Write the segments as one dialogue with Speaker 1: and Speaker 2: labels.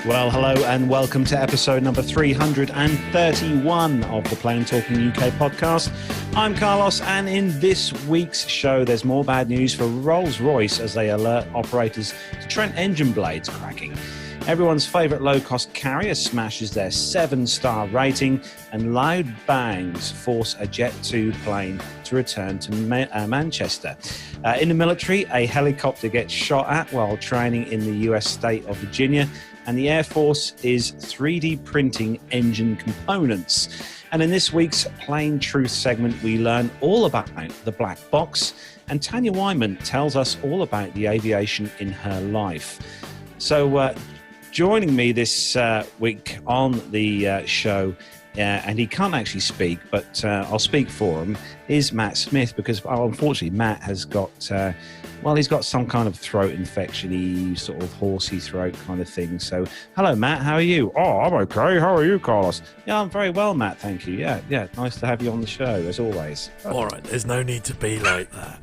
Speaker 1: Well, hello and welcome to episode number 331 of the Plane Talking UK podcast. I'm Carlos, and in this week's show, there's more bad news for Rolls Royce as they alert operators to Trent engine blades cracking. Everyone's favourite low-cost carrier smashes their 7-star rating, and loud bangs force a Jet 2 plane to return to Manchester. In the military, a helicopter gets shot at while training in the US state of Virginia, and the Air Force is 3D printing engine components. And in this week's Plain Truth segment, we learn all about the black box, and Tanya Weinman tells us all about the aviation in her life. So joining me this week on the show, and he can't actually speak, but I'll speak for him, is Matt Smith, because unfortunately Matt has got... he's got some kind of throat infection-y, sort of horsey throat kind of thing. So, hello, Matt. How are you? Oh, I'm okay. How are you, Carlos? Yeah, I'm very well, Matt. Thank you. Yeah. Nice to have you on the show, as always.
Speaker 2: All right. There's no need to be like that.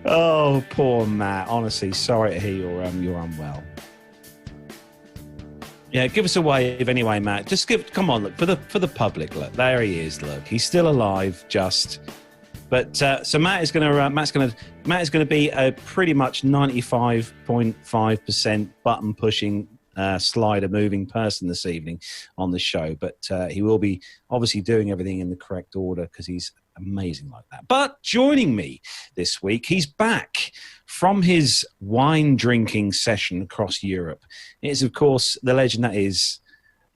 Speaker 1: Oh, poor Matt. Honestly, sorry to hear you're unwell. Yeah, give us a wave anyway, Matt. Come on, look, for the public. Look, there he is. Look, he's still alive, just... But so Matt is going to be a pretty much 95.5% button pushing, slider moving person this evening on the show. But he will be obviously doing everything in the correct order because he's amazing like that. But joining me this week, he's back from his wine drinking session across Europe. It is, of course, the legend that is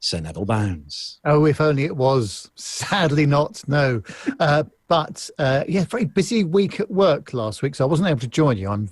Speaker 1: Sir Neville Bounds.
Speaker 3: Oh, if only it was. Sadly not, no. But very busy week at work last week, so I wasn't able to join you, I'm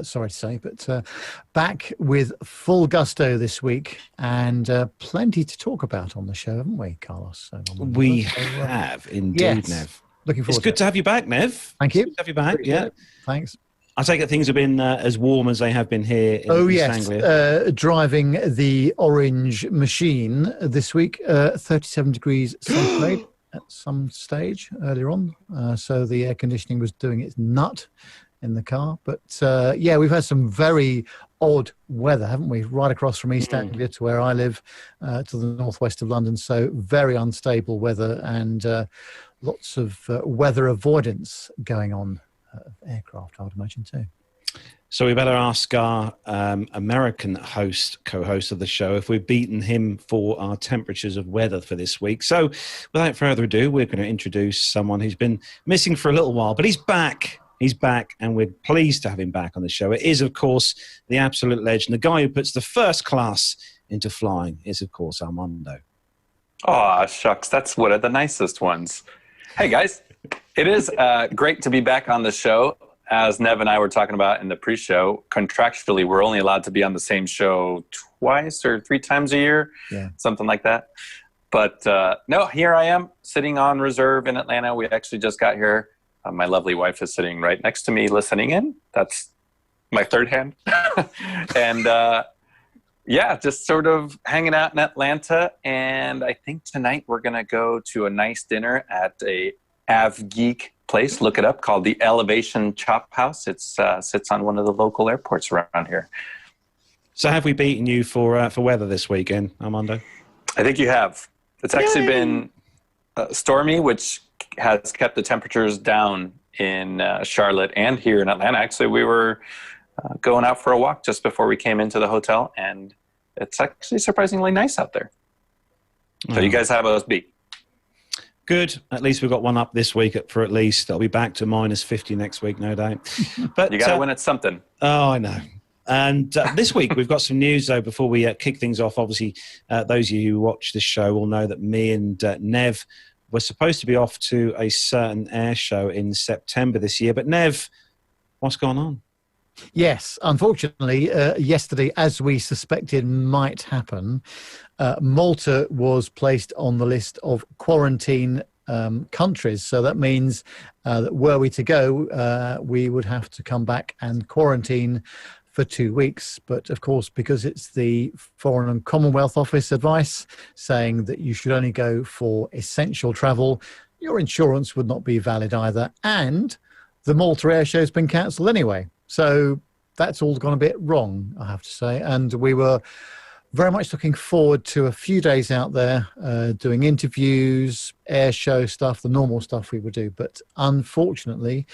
Speaker 3: sorry to say, but back with full gusto this week, and plenty to talk about on the show, haven't we, Carlos?
Speaker 1: We have, indeed, yes. Nev.
Speaker 3: Looking forward
Speaker 1: It's good to have you back, Nev.
Speaker 3: Thank you.
Speaker 1: Good to have you back, yeah.
Speaker 3: Thanks.
Speaker 1: I take it things have been as warm as they have been here in East Anglia.
Speaker 3: Driving the orange machine this week, 37 degrees centigrade at some stage earlier on. So the air conditioning was doing its nut in the car. But we've had some very odd weather, haven't we? Right across from East Anglia to where I live, to the northwest of London. So very unstable weather and lots of weather avoidance going on. Aircraft, I would imagine too.
Speaker 1: So we better ask our American co-host of the show if we've beaten him for our temperatures of weather for this week. So without further ado, we're going to introduce someone who's been missing for a little while, but he's back. He's back, and we're pleased to have him back on the show. It is, of course, the absolute legend, the guy who puts the first class into flying is, of course, Armando.
Speaker 4: Oh, shucks. That's one of the nicest ones. Hey, guys. It is great to be back on the show. As Nev and I were talking about in the pre-show, contractually, we're only allowed to be on the same show 2 or 3 times a year, something like that. But no, here I am sitting on reserve in Atlanta. We actually just got here. My lovely wife is sitting right next to me listening in. That's my third hand. And just sort of hanging out in Atlanta. And I think tonight we're going to go to a nice dinner at a Av Geek place. Look it up, called the Elevation Chop House. It sits on one of the local airports around here.
Speaker 1: So have we beaten you for weather this weekend, Armando?
Speaker 4: I think you have. It's actually been stormy, which has kept the temperatures down in Charlotte and here in Atlanta. Actually, we were going out for a walk just before we came into the hotel, and it's actually surprisingly nice out there. So you guys have us beat.
Speaker 1: Good. At least we've got one up this week for at least. I'll be back to minus 50 next week, no doubt. But
Speaker 4: you got to win at something.
Speaker 1: Oh, I know. And this week we've got some news, though, before we kick things off. Obviously, those of you who watch this show will know that me and Nev were supposed to be off to a certain air show in September this year. But Nev, what's going on?
Speaker 3: Yes, unfortunately, yesterday, as we suspected might happen, Malta was placed on the list of quarantine countries. So that means that were we to go, we would have to come back and quarantine for 2 weeks. But of course, because it's the Foreign and Commonwealth Office advice saying that you should only go for essential travel, your insurance would not be valid either. And the Malta air show has been cancelled anyway. So that's all gone a bit wrong, I have to say. And we were very much looking forward to a few days out there doing interviews, air show stuff, the normal stuff we would do. But unfortunately,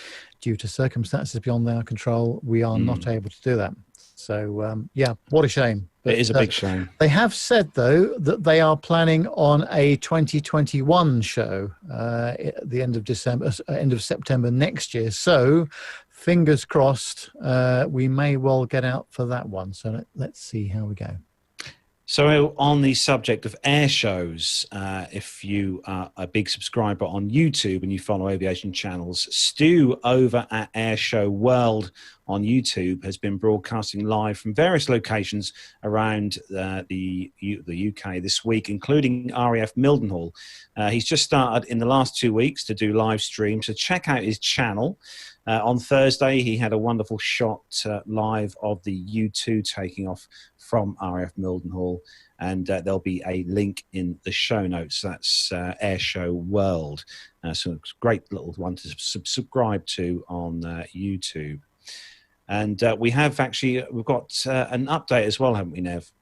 Speaker 3: due to circumstances beyond our control, we are not able to do that. So, yeah, what a shame. But,
Speaker 1: it is a big shame.
Speaker 3: They have said, though, that they are planning on a 2021 show at the end of September next year. So, fingers crossed, we may well get out for that one. So let's see how we go.
Speaker 1: So on the subject of air shows, if you are a big subscriber on YouTube and you follow aviation channels, Stu over at Airshow World on YouTube has been broadcasting live from various locations around the UK this week, including RAF Mildenhall. He's just started in the last 2 weeks to do live streams, so check out his channel. On Thursday, he had a wonderful shot live of the U-2 taking off from RAF Mildenhall, and there'll be a link in the show notes. That's Airshow World. So it's a great little one to subscribe to on YouTube. And we've got an update as well, haven't we, Nev?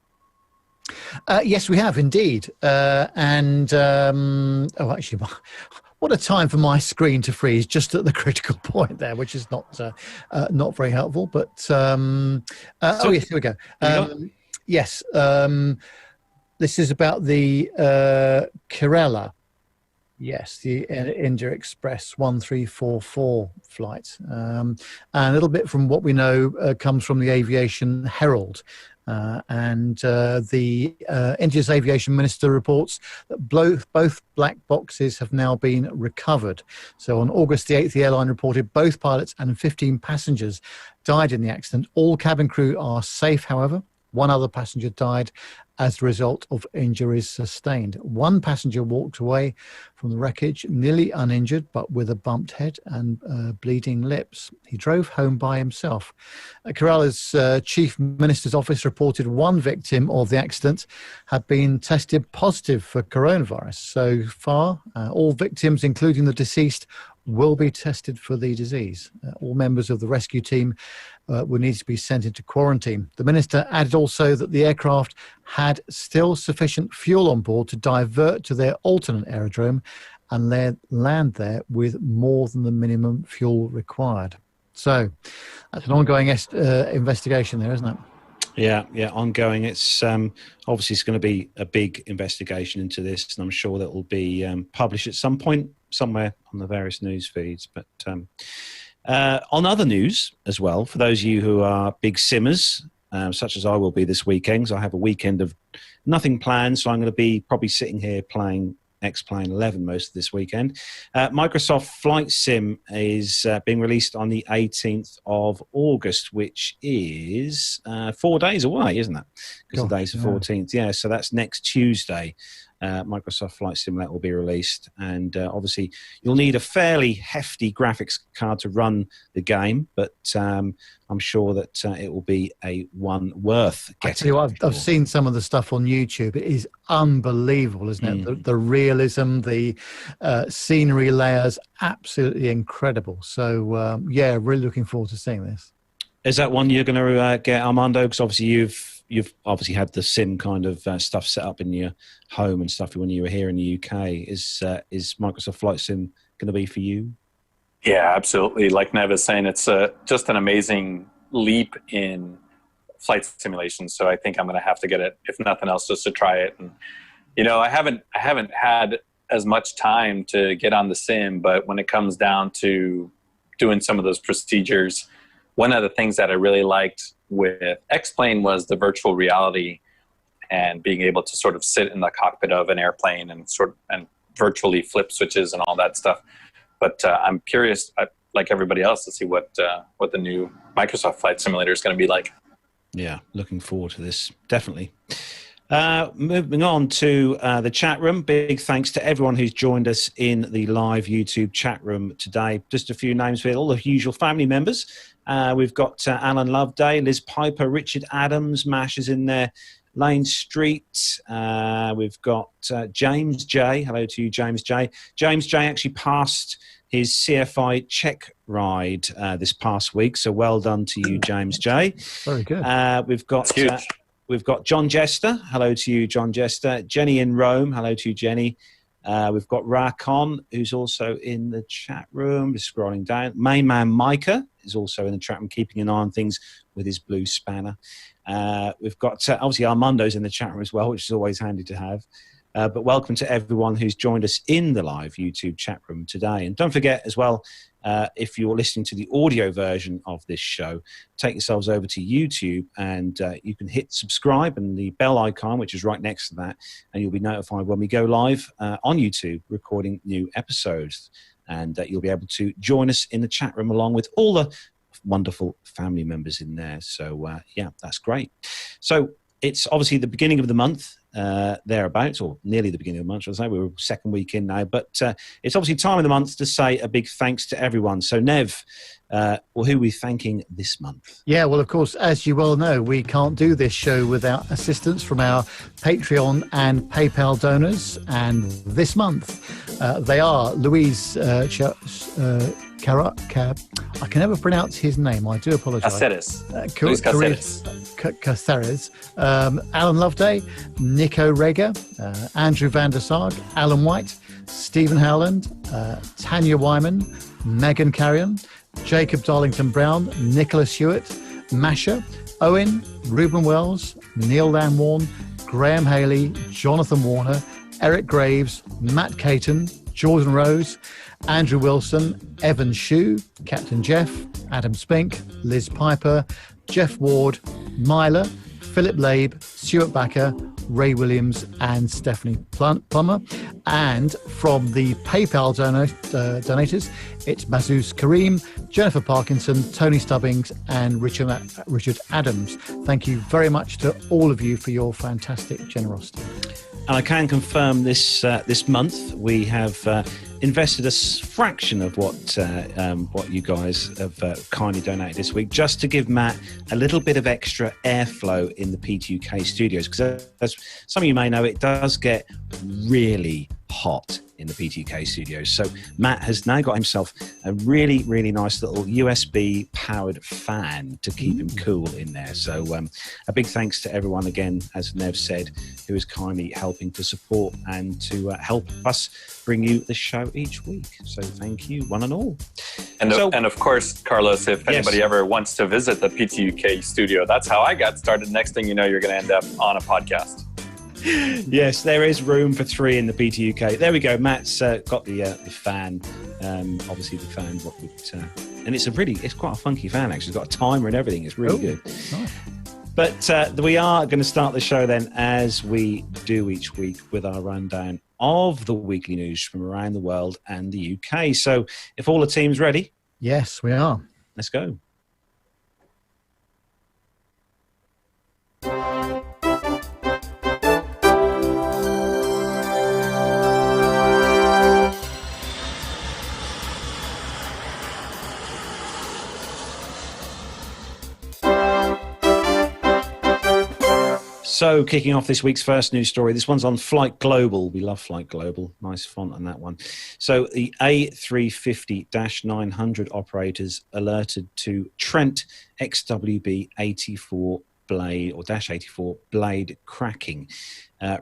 Speaker 3: Yes, we have indeed. Actually, what a time for my screen to freeze just at the critical point there, which is not very helpful. But yes, here we go. Yes, this is about the Kerala. Yes, the India Express 1344 flight. And a little bit from what we know comes from the Aviation Herald. The India's aviation minister reports that both black boxes have now been recovered. So on August the 8th, the airline reported both pilots and 15 passengers died in the accident. All cabin crew are safe, however. One other passenger died as a result of injuries sustained. One passenger walked away from the wreckage nearly uninjured, but with a bumped head and bleeding lips. He drove home by himself. Kerala's Chief Minister's office reported one victim of the accident had been tested positive for coronavirus. So far, all victims, including the deceased, will be tested for the disease. All members of the rescue team will need to be sent into quarantine. The minister added also that the aircraft had still sufficient fuel on board to divert to their alternate aerodrome and land there with more than the minimum fuel required. So that's an ongoing investigation there, isn't it?
Speaker 1: Yeah, ongoing. It's obviously it's going to be a big investigation into this, and I'm sure that will be published at some point somewhere on the various news feeds. But on other news as well, for those of you who are big simmers, such as I will be this weekend, so I have a weekend of nothing planned, so I'm going to be probably sitting here playing X-Plane 11 most of this weekend. Microsoft Flight Sim is being released on the 18th of August, which is 4 days away, isn't it? Because the day's the 14th. Yeah, so that's next Tuesday. Microsoft Flight Simulator will be released, and obviously you'll need a fairly hefty graphics card to run the game, but I'm sure that it will be a one worth getting.
Speaker 3: I tell you what, I've seen some of the stuff on YouTube. It is unbelievable, isn't it? The realism, the scenery layers, absolutely incredible. So yeah, really looking forward to seeing this.
Speaker 1: Is that one you're going to get, Armando? Because obviously you've obviously had the sim kind of stuff set up in your home and stuff when you were here in the UK. Is Microsoft Flight Sim going to be for you?
Speaker 4: Yeah, absolutely. Like Nev is saying, it's just an amazing leap in flight simulation. So I think I'm going to have to get it, if nothing else, just to try it. And I haven't had as much time to get on the sim, but when it comes down to doing some of those procedures, one of the things that I really liked with X-Plane was the virtual reality and being able to sort of sit in the cockpit of an airplane and virtually flip switches and all that stuff. But I'm curious, like everybody else, to see what the new Microsoft Flight Simulator is going to be like.
Speaker 1: Yeah, looking forward to this, definitely. Moving on to the chat room. Big thanks to everyone who's joined us in the live YouTube chat room today. Just a few names for all the usual family members. We've got Alan Loveday, Liz Piper, Richard Adams, Mash is in there, Lane Street. We've got James J. Hello to you, James J. James J actually passed his CFI check ride this past week, so well done to you, James J.
Speaker 3: Very good.
Speaker 1: We've got John Jester. Hello to you, John Jester. Jenny in Rome. Hello to you, Jenny. We've got Rakon, who's also in the chat room. Just scrolling down. Main man Micah is also in the chat room, keeping an eye on things with his blue spanner. We've got, obviously, Armando's in the chat room as well, which is always handy to have. But welcome to everyone who's joined us in the live YouTube chat room today. And don't forget as well, if you're listening to the audio version of this show, take yourselves over to YouTube and you can hit subscribe and the bell icon, which is right next to that, and you'll be notified when we go live on YouTube recording new episodes. And you'll be able to join us in the chat room along with all the wonderful family members in there. So, yeah, that's great. So it's obviously the beginning of the month. Thereabouts, or nearly the beginning of the month, should I say. We're second week in now, but it's obviously time of the month to say a big thanks to everyone. So, Nev, well, who are we thanking this month? Yeah,
Speaker 3: well, of course, as you well know, we can't do this show without assistance from our Patreon and PayPal donors. And this month, they are Louise I can never pronounce his name. I do apologise. Caceres. Alan Loveday, Nico Reger, Andrew van der Sarg, Alan White, Stephen Howland, Tanya Weinman, Megan Carrion, Jacob Darlington Brown, Nicholas Hewitt, Masha, Owen, Ruben Wells, Neil Lamworn, Graham Haley, Jonathan Warner, Eric Graves, Matt Caton, Jordan Rose, Andrew Wilson, Evan Shue, Captain Jeff, Adam Spink, Liz Piper, Jeff Ward, Myla, Philip Labe, Stuart Backer, Ray Williams and Stephanie Plummer. And from the PayPal donators, it's Mazouz Kareem, Jennifer Parkinson, Tony Stubbings and Richard Adams. Thank you very much to all of you for your fantastic generosity.
Speaker 1: And I can confirm this month we have invested a fraction of what you guys have kindly donated this week, just to give Matt a little bit of extra airflow in the P2UK studios, because as some of you may know, it does get really hot in the P2UK studios. So Matt has now got himself a really, really nice little USB powered fan to keep him cool in there. So a big thanks to everyone again, as Nev said, who is kindly helping to support and to help us bring you the show each week. So thank you, one and all.
Speaker 4: And of course, Carlos, if anybody ever wants to visit the P2UK studio, that's how I got started. Next thing you know, you're going to end up on a podcast.
Speaker 1: Yes, there is room for 3 in the PT UK. There we go. Matt's got the fan. Obviously, the fan. And it's quite a funky fan. Actually, it's got a timer and everything. It's really good. Nice. But we are going to start the show then, as we do each week, with our rundown of the weekly news from around the world and the UK. So, if all the team's ready,
Speaker 3: yes, we are.
Speaker 1: Let's go. So, kicking off this week's first news story, this one's on Flight Global. We love Flight Global. Nice font on that one. So, the A350-900 operators alerted to Trent XWB 84 blade or Dash 84 blade cracking.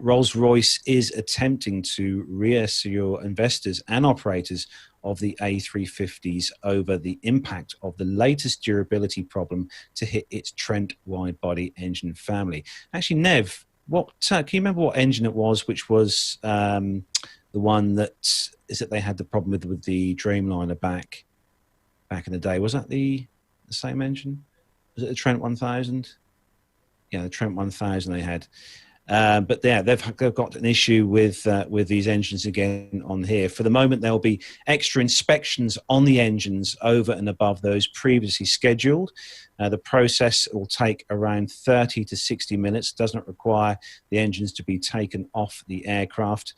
Speaker 1: Rolls Royce is attempting to reassure investors and operators of the A350s over the impact of the latest durability problem to hit its Trent wide-body engine family. Actually, Nev, can you remember what engine it was, which was the one that they had the problem with the Dreamliner back in the day? Was that the same engine? Was it the Trent 1000? Yeah, the Trent 1000 they had. But yeah, they've got an issue with these engines again on here. For the moment, there'll be extra inspections on the engines over and above those previously scheduled. The process will take around 30 to 60 minutes. Does not require the engines to be taken off the aircraft.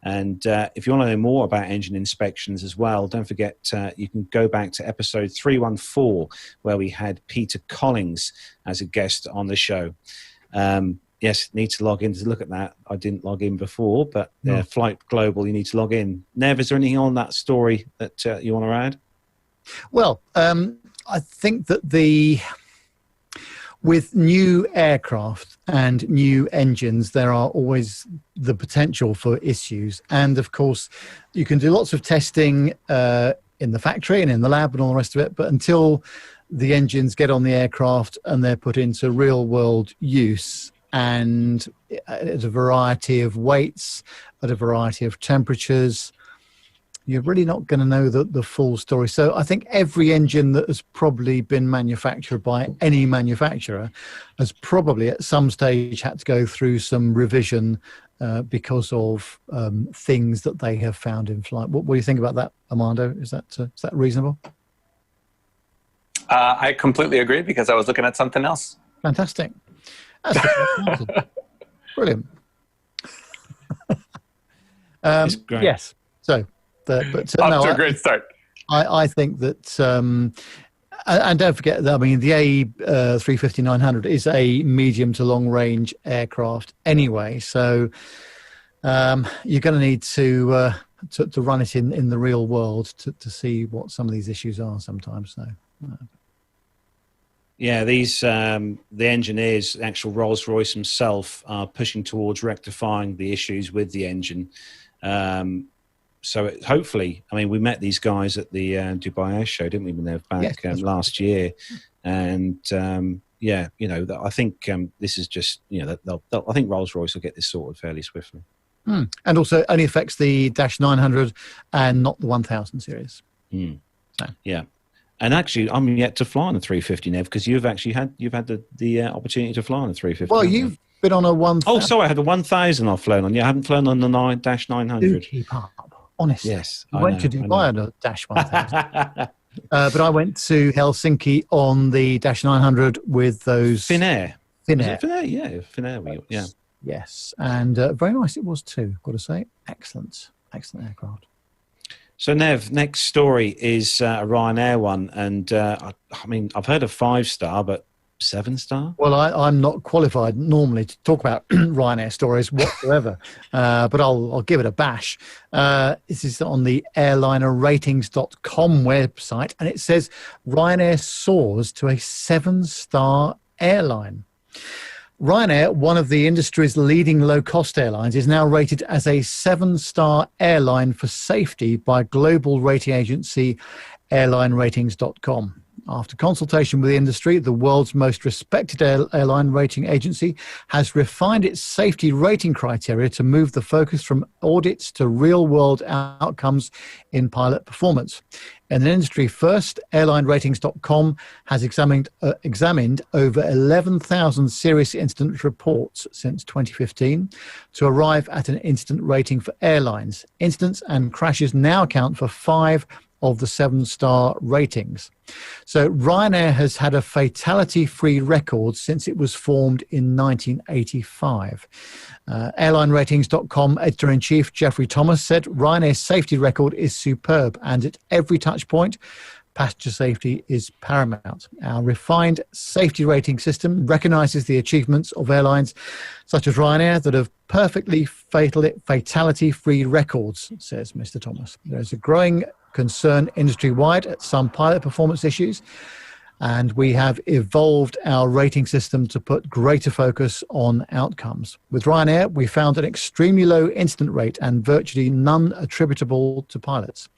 Speaker 1: And if you want to know more about engine inspections as well, don't forget you can go back to episode 314, where we had Peter Collings as a guest on the show. yes, need to log in to look at that. I didn't log in before, but
Speaker 3: No.
Speaker 1: Flight Global, you need to log in. Nev, is there anything on that story that you want to add?
Speaker 3: Well, I think that with new aircraft and new engines, there are always the potential for issues. And of course, you can do lots of testing in the factory and in the lab and all the rest of it. But until the engines get on the aircraft and they're put into real world use and at a variety of weights, at a variety of temperatures, you're really not going to know the full story. So I think every engine that has probably been manufactured by any manufacturer has probably at some stage had to go through some revision because of things that they have found in flight. What do you think about that, Armando? Is that reasonable?
Speaker 4: I completely agree because I was looking at something else.
Speaker 3: Fantastic. That's the answer. Brilliant.
Speaker 1: It's great.
Speaker 3: Yes. So...
Speaker 4: Off to a great start.
Speaker 3: I think that, and don't forget that, I mean, the A350-900 is a medium to long range aircraft anyway. So you're going to need to run it in the real world to see what some of these issues are sometimes. So.
Speaker 1: Yeah, these the engineers, actual Rolls Royce himself, are pushing towards rectifying the issues with the engine. So hopefully, I mean, we met these guys at the Dubai Airshow, didn't we? When they were back last year, and yeah, you know, I think this is just, you know, I think Rolls Royce will get this sorted fairly swiftly.
Speaker 3: And also, only affects the -900 and not the 1000 series.
Speaker 1: So. Yeah, and actually, I'm yet to fly on the 350, Nev, because you've had the opportunity to fly on the 350.
Speaker 3: Well, you've been on a 1000.
Speaker 1: Oh, sorry, I had a 1000 I've flown on. Yeah, I haven't flown on the -900.
Speaker 3: Do keep up. Honestly,
Speaker 1: yes,
Speaker 3: I went to Dubai on a -1000, but I went to Helsinki on the -900 with those
Speaker 1: Finnair.
Speaker 3: Finnair,
Speaker 1: yeah, Finnair. Yeah,
Speaker 3: yes, and very nice it was too. Got to say, excellent aircraft.
Speaker 1: So Nev, next story is a Ryanair one, and I mean, I've heard of 5-star, but 7-star?
Speaker 3: Well, I'm not qualified normally to talk about Ryanair stories whatsoever, but I'll give it a bash. This is on the airlinerratings.com website, and it says Ryanair soars to a 7-star airline. Ryanair, one of the industry's leading low-cost airlines, is now rated as a 7-star airline for safety by global rating agency airlineratings.com. After consultation with the industry, the world's most respected airline rating agency has refined its safety rating criteria to move the focus from audits to real-world outcomes in pilot performance. In an industry first, airlineratings.com has examined over 11,000 serious incident reports since 2015 to arrive at an incident rating for airlines. Incidents and crashes now account for 5 of the 7-star ratings. So Ryanair has had a fatality-free record since it was formed in 1985. Airlineratings.com editor-in-chief Geoffrey Thomas said Ryanair's safety record is superb, and at every touch point, passenger safety is paramount. Our refined safety rating system recognizes the achievements of airlines such as Ryanair that have perfectly fatality-free records, says Mr. Thomas. There's a growing concern industry-wide at some pilot performance issues, and we have evolved our rating system to put greater focus on outcomes. With Ryanair, we found an extremely low incident rate and virtually none attributable to pilots.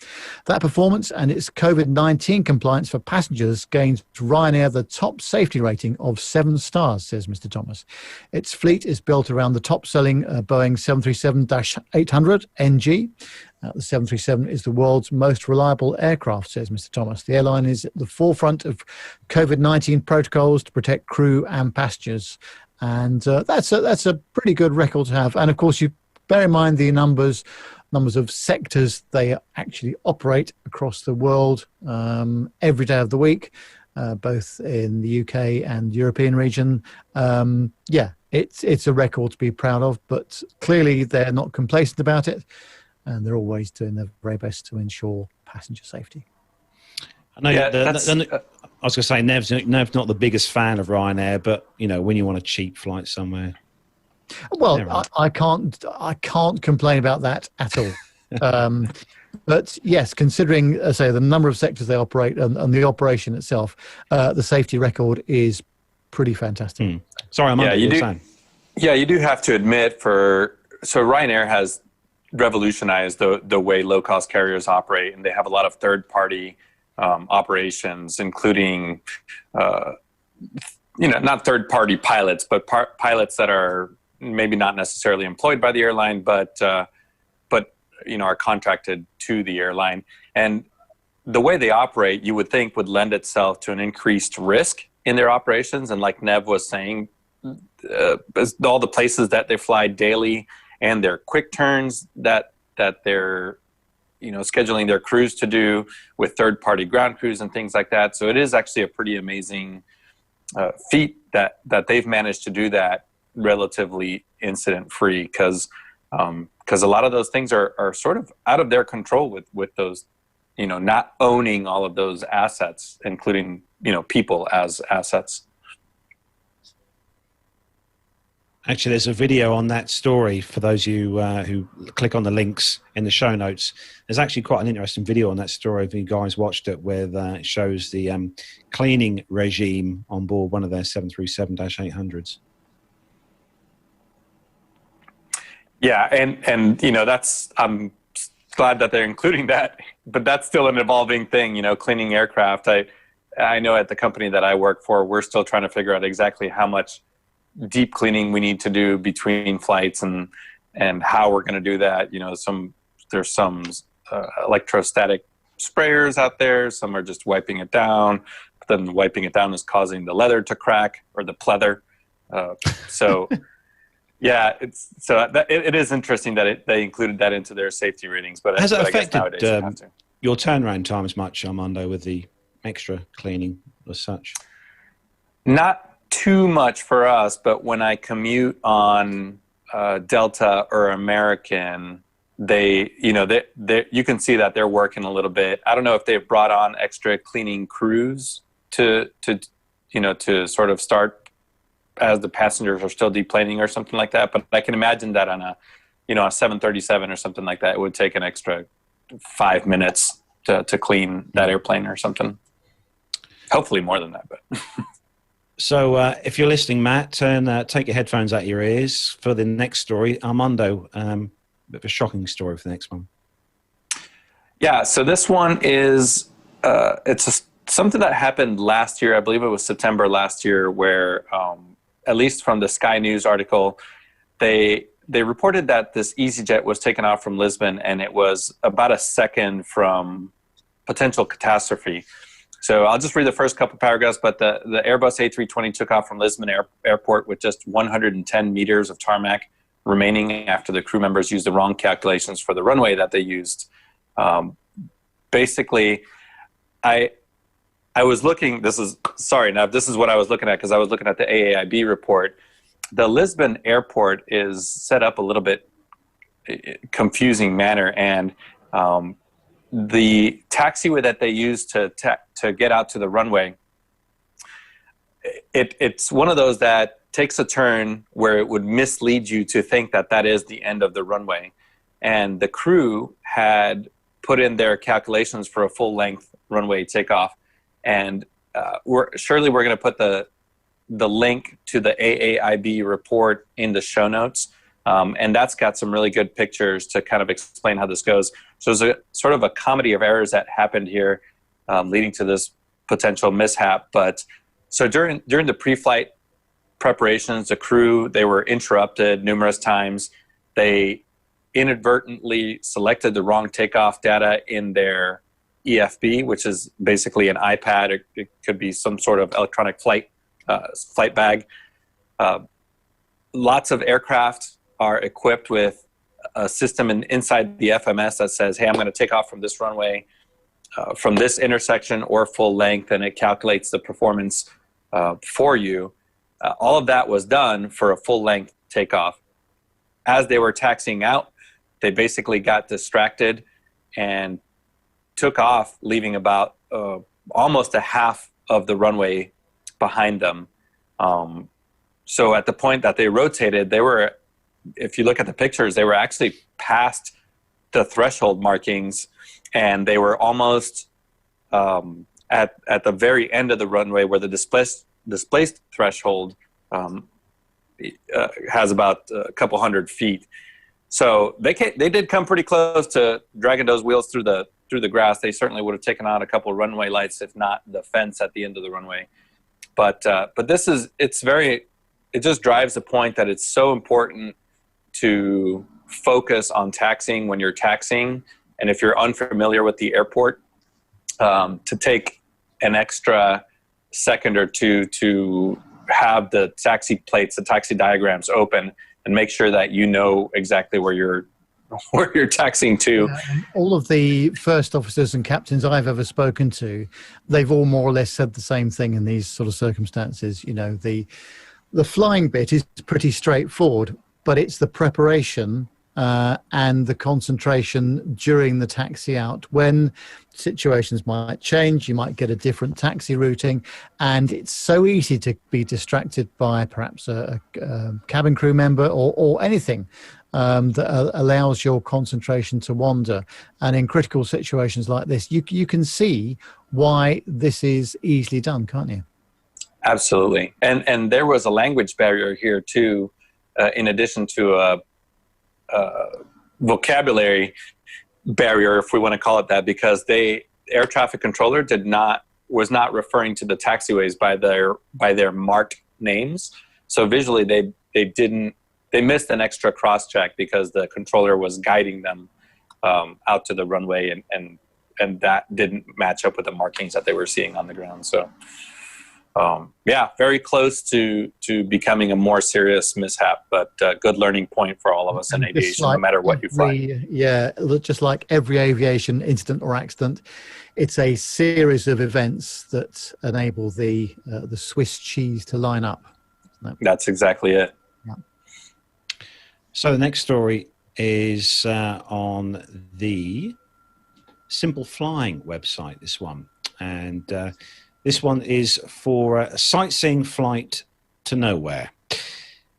Speaker 3: That performance and its COVID-19 compliance for passengers gained Ryanair the top safety rating of 7 stars, says Mr. Thomas. Its fleet is built around the top-selling Boeing 737-800 NG. The 737 is the world's most reliable aircraft, says Mr. Thomas. The airline is at the forefront of COVID-19 protocols to protect crew and passengers. And that's a pretty good record to have. And, of course, you bear in mind the numbers of sectors they actually operate across the world every day of the week, both in the UK and European region. It's a record to be proud of, but clearly they're not complacent about it. And they're always doing their very best to ensure passenger safety.
Speaker 1: I know. I was going to say, Nev's not the biggest fan of Ryanair, but you know, when you want a cheap flight somewhere,
Speaker 3: Well, I can't complain about that at all. But yes, considering, say, the number of sectors they operate and the operation itself, the safety record is pretty fantastic.
Speaker 1: Sorry, Armando, you were saying.
Speaker 4: Yeah, you do have to admit so Ryanair has revolutionized the way low-cost carriers operate, and they have a lot of third-party operations, including, not third-party pilots, but pilots that are maybe not necessarily employed by the airline, but are contracted to the airline. And the way they operate, you would think, would lend itself to an increased risk in their operations. And like Nev was saying, all the places that they fly daily and their quick turns that they're scheduling their crews to do with third-party ground crews and things like that. So it is actually a pretty amazing feat that they've managed to do that relatively incident-free, because a lot of those things are sort of out of their control with those, not owning all of those assets, including, people as assets.
Speaker 1: Actually, there's a video on that story for those of you who click on the links in the show notes. There's actually quite an interesting video on that story if you guys watched it, where it shows the cleaning regime on board one of their 737-800s.
Speaker 4: Yeah, and that's, I'm glad that they're including that, but that's still an evolving thing, cleaning aircraft. I know at the company that I work for, we're still trying to figure out exactly how much deep cleaning we need to do between flights and how we're going to do that. There's some electrostatic sprayers out there. Some are just wiping it down, but then wiping it down is causing the leather to crack, or the pleather. Yeah, it is interesting that they included that into their safety ratings. But
Speaker 1: has it
Speaker 4: I guess
Speaker 1: affected
Speaker 4: nowadays you have to.
Speaker 1: Your turnaround times much, Armando, with the extra cleaning as such?
Speaker 4: Not too much for us, but when I commute on Delta or American, you can see that they're working a little bit. I don't know if they've brought on extra cleaning crews to sort of start as the passengers are still deplaning or something like that. But I can imagine that on a 737 or something like that, it would take an extra 5 minutes to clean that airplane or something. Hopefully more than that, but.
Speaker 1: So if you're listening, Matt, take your headphones out your ears for the next story. Armando, a bit of a shocking story for the next one.
Speaker 4: Yeah, so this one is, something that happened last year. I believe it was September last year, where at least from the Sky News article, they reported that this Easyjet was taken off from Lisbon, and it was about a second from potential catastrophe. So I'll just read the first couple paragraphs, but the Airbus A320 took off from Lisbon Airport with just 110 meters of tarmac remaining after the crew members used the wrong calculations for the runway that they used. Basically, I was looking, this is what I was looking at, because I was looking at the AAIB report. The Lisbon airport is set up a little bit confusing manner, and the taxiway that they use to get out to the runway, it's one of those that takes a turn where it would mislead you to think that that is the end of the runway. And the crew had put in their calculations for a full-length runway takeoff. And we're going to put the link to the AAIB report in the show notes. And that's got some really good pictures to kind of explain how this goes. So there's a sort of a comedy of errors that happened here, leading to this potential mishap. But so during the pre-flight preparations, the crew, they were interrupted numerous times. They inadvertently selected the wrong takeoff data in their EFB, which is basically an iPad. It could be some sort of electronic flight bag. Lots of aircraft are equipped with a system inside the FMS that says, hey, I'm going to take off from this runway, from this intersection or full length, and it calculates the performance for you. All of that was done for a full length takeoff. As they were taxiing out, they basically got distracted and took off, leaving about almost a half of the runway behind them. So at the point that they rotated, they were, if you look at the pictures, they were actually past the threshold markings, and they were almost at the very end of the runway where the displaced threshold has about a couple hundred feet. So they did come pretty close to dragging those wheels through the grass. They certainly would have taken out a couple of runway lights, if not the fence at the end of the runway. But it just drives the point that it's so important to focus on taxiing when you're taxiing. And if you're unfamiliar with the airport, to take an extra second or two to have the taxi plates, the taxi diagrams open, and make sure that you know exactly where you're taxiing to.
Speaker 3: All of the first officers and captains I've ever spoken to, they've all more or less said the same thing in these sort of circumstances. You know, the flying bit is pretty straightforward, but it's the preparation and the concentration during the taxi out, when situations might change. You might get a different taxi routing, and it's so easy to be distracted by perhaps a cabin crew member or anything that allows your concentration to wander. And in critical situations like this, you can see why this is easily done, can't you?
Speaker 4: Absolutely. And there was a language barrier here too, in addition to a vocabulary barrier, if we want to call it that, because air traffic controller was not referring to the taxiways by their marked names. So visually they missed an extra cross check because the controller was guiding them out to the runway, and that didn't match up with the markings that they were seeing on the ground. So very close to becoming a more serious mishap, but good learning point for all of us in aviation, no matter what you fly.
Speaker 3: Yeah, just like every aviation incident or accident, it's a series of events that enable the Swiss cheese to line up.
Speaker 4: That's exactly it.
Speaker 3: Yeah.
Speaker 1: So the next story is on the Simple Flying website, this one. And this one is for a sightseeing flight to nowhere.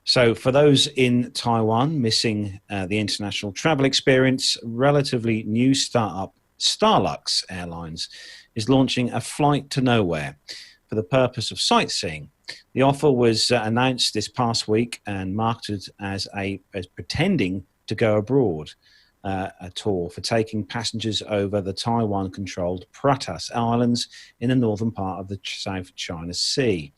Speaker 1: So for those in Taiwan missing the international travel experience, relatively new startup Starlux Airlines is launching a flight to nowhere for the purpose of sightseeing. The offer was announced this past week and marketed as pretending to go abroad. A tour for taking passengers over the Taiwan-controlled Pratas Islands in the northern part of the South China Sea.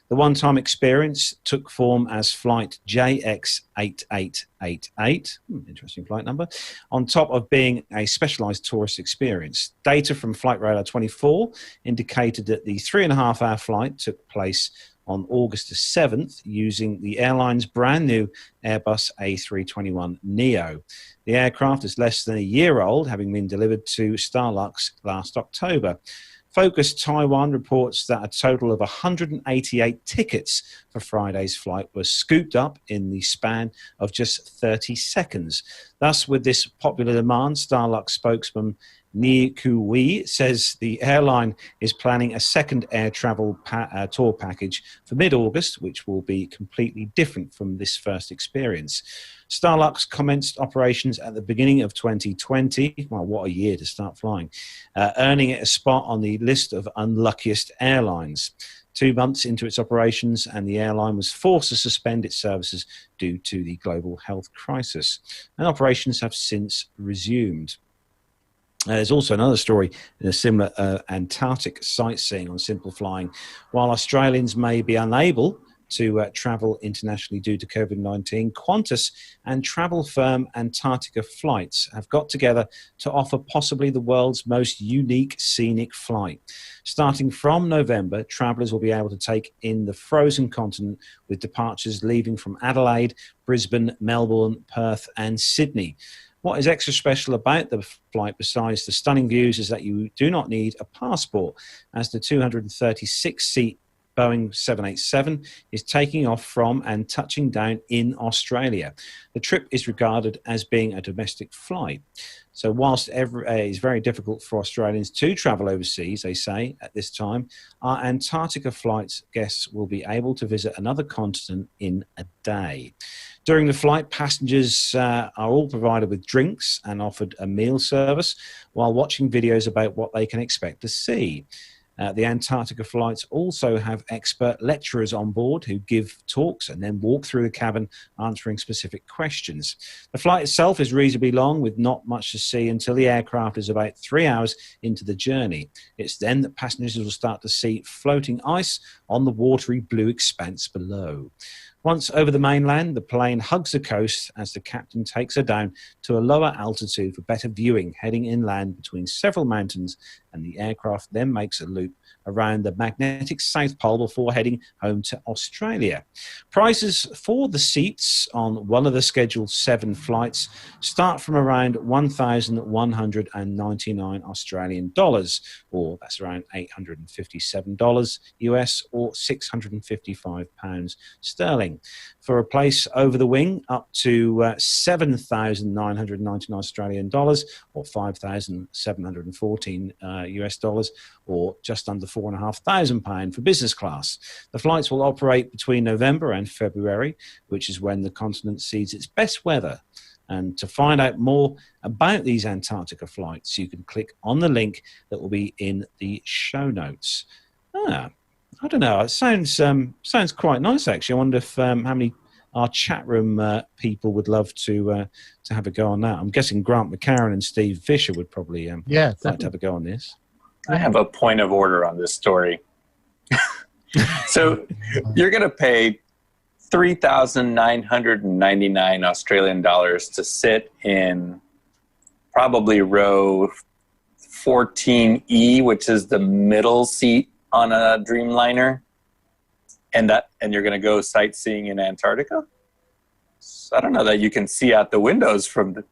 Speaker 1: The one-time experience took form as flight JX8888, interesting flight number, on top of being a specialised tourist experience. Data from Flight Radar 24 indicated that the 3.5-hour flight took place on August the 7th using the airline's brand new Airbus A321neo. The aircraft is less than a year old, having been delivered to Starlux last October. Focus Taiwan reports that a total of 188 tickets for Friday's flight were scooped up in the span of just 30 seconds. Thus, with this popular demand, Starlux spokesman Ni Kui says the airline is planning a second air travel tour package for mid-August, which will be completely different from this first experience. Starlux commenced operations at the beginning of 2020. Well, what a year to start flying, earning it a spot on the list of unluckiest airlines. 2 months into its operations, and the airline was forced to suspend its services due to the global health crisis, and operations have since resumed. There's also another story in a similar Antarctic sightseeing on Simple Flying. While Australians may be unable to travel internationally due to COVID-19, Qantas and travel firm Antarctica Flights have got together to offer possibly the world's most unique scenic flight. Starting from November, travellers will be able to take in the frozen continent with departures leaving from Adelaide, Brisbane, Melbourne, Perth and Sydney. What is extra special about the flight, besides the stunning views, is that you do not need a passport, as the 236-seat Boeing 787 is taking off from and touching down in Australia. The trip is regarded as being a domestic flight. So whilst it's very difficult for Australians to travel overseas, they say at this time, our Antarctica flights guests will be able to visit another continent in a day. During the flight, passengers are all provided with drinks and offered a meal service while watching videos about what they can expect to see. The Antarctica flights also have expert lecturers on board who give talks and then walk through the cabin answering specific questions. The flight itself is reasonably long with not much to see until the aircraft is about 3 hours into the journey. It's then that passengers will start to see floating ice on the watery blue expanse below. Once over the mainland, the plane hugs the coast as the captain takes her down to a lower altitude for better viewing, heading inland between several mountains, and the aircraft then makes a loop around the magnetic South Pole before heading home to Australia. Prices for the seats on one of the scheduled 7 flights start from around 1,199 Australian dollars, or that's around $857 US, or £655 sterling. For a place over the wing, up to 7,999 Australian dollars, or 5,714 US dollars, or just under £4,500 for business class. The flights will operate between November and February, which is when the continent sees its best weather. And to find out more about these Antarctica flights, you can click on the link that will be in the show notes. I don't know. It sounds quite nice, actually. I wonder if how many our chat room people would love to have a go on that. I'm guessing Grant McCarran and Steve Fisher would probably like to have a go on this.
Speaker 4: I have a point of order on this story. So you're going to pay 3,999 Australian dollars to sit in probably row 14E, which is the middle seat on a Dreamliner, and you're going to go sightseeing in Antarctica? So I don't know that you can see out the windows from the...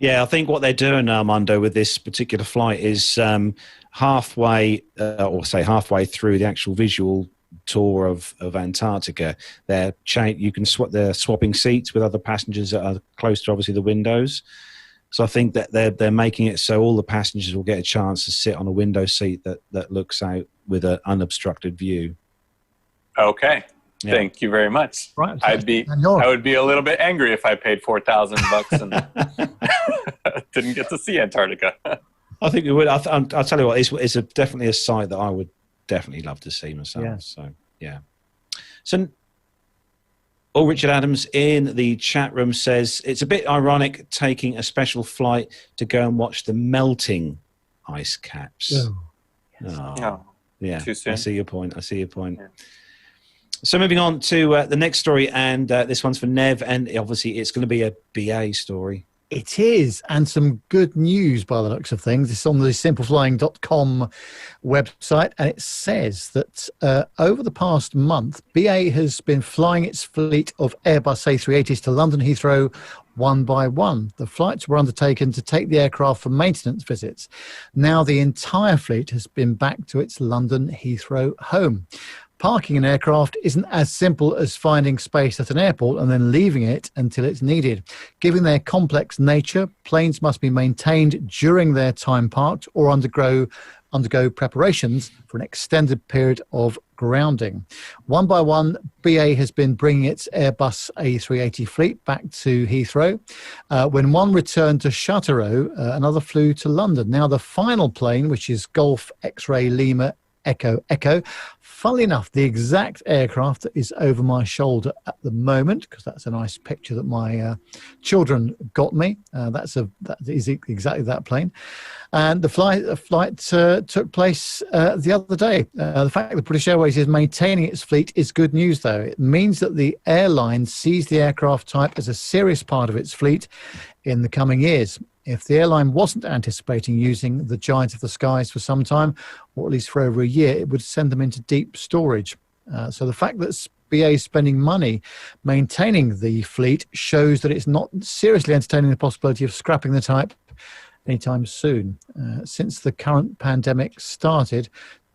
Speaker 1: Yeah, I think what they're doing, Armando, with this particular flight is halfway through the actual visual tour of Antarctica, they're swapping seats with other passengers that are close to obviously the windows. So I think that they're making it so all the passengers will get a chance to sit on a window seat that looks out with an unobstructed view. Okay. Yeah. Thank you very much. Right, I would be a little bit angry if I paid $4,000 and didn't get to see Antarctica. I think we would. I'll tell you what, it's definitely a sight that I would definitely love to see myself. Yeah. So yeah. So, Richard Adams in the chat room says it's a bit ironic taking a special flight to go and watch the melting ice caps. Oh. Yes. Oh. Yeah. Too soon. I see your point. Yeah. So moving on to the next story, and this one's for Nev, and obviously it's going to be a BA story.
Speaker 3: It is, and some good news by the looks of things. It's on the simpleflying.com website, and it says that over the past month, BA has been flying its fleet of Airbus A380s to London Heathrow one by one. The flights were undertaken to take the aircraft for maintenance visits. Now the entire fleet has been back to its London Heathrow home. Parking an aircraft isn't as simple as finding space at an airport and then leaving it until it's needed. Given their complex nature, planes must be maintained during their time parked or undergo preparations for an extended period of grounding. One by one, BA has been bringing its Airbus A380 fleet back to Heathrow. When one returned to Châteauroux, another flew to London. Now the final plane, which is Golf X-Ray Lima Echo, funnily enough, the exact aircraft that is over my shoulder at the moment, because that's a nice picture that my children got me. That is exactly that plane. And the flight took place the other day. The fact that British Airways is maintaining its fleet is good news, though. It means that the airline sees the aircraft type as a serious part of its fleet in the coming years. If the airline wasn't anticipating using the giant of the skies for some time, or at least for over a year, it would send them into deep storage. So the fact that BA is spending money maintaining the fleet shows that it's not seriously entertaining the possibility of scrapping the type anytime soon. Since the current pandemic started,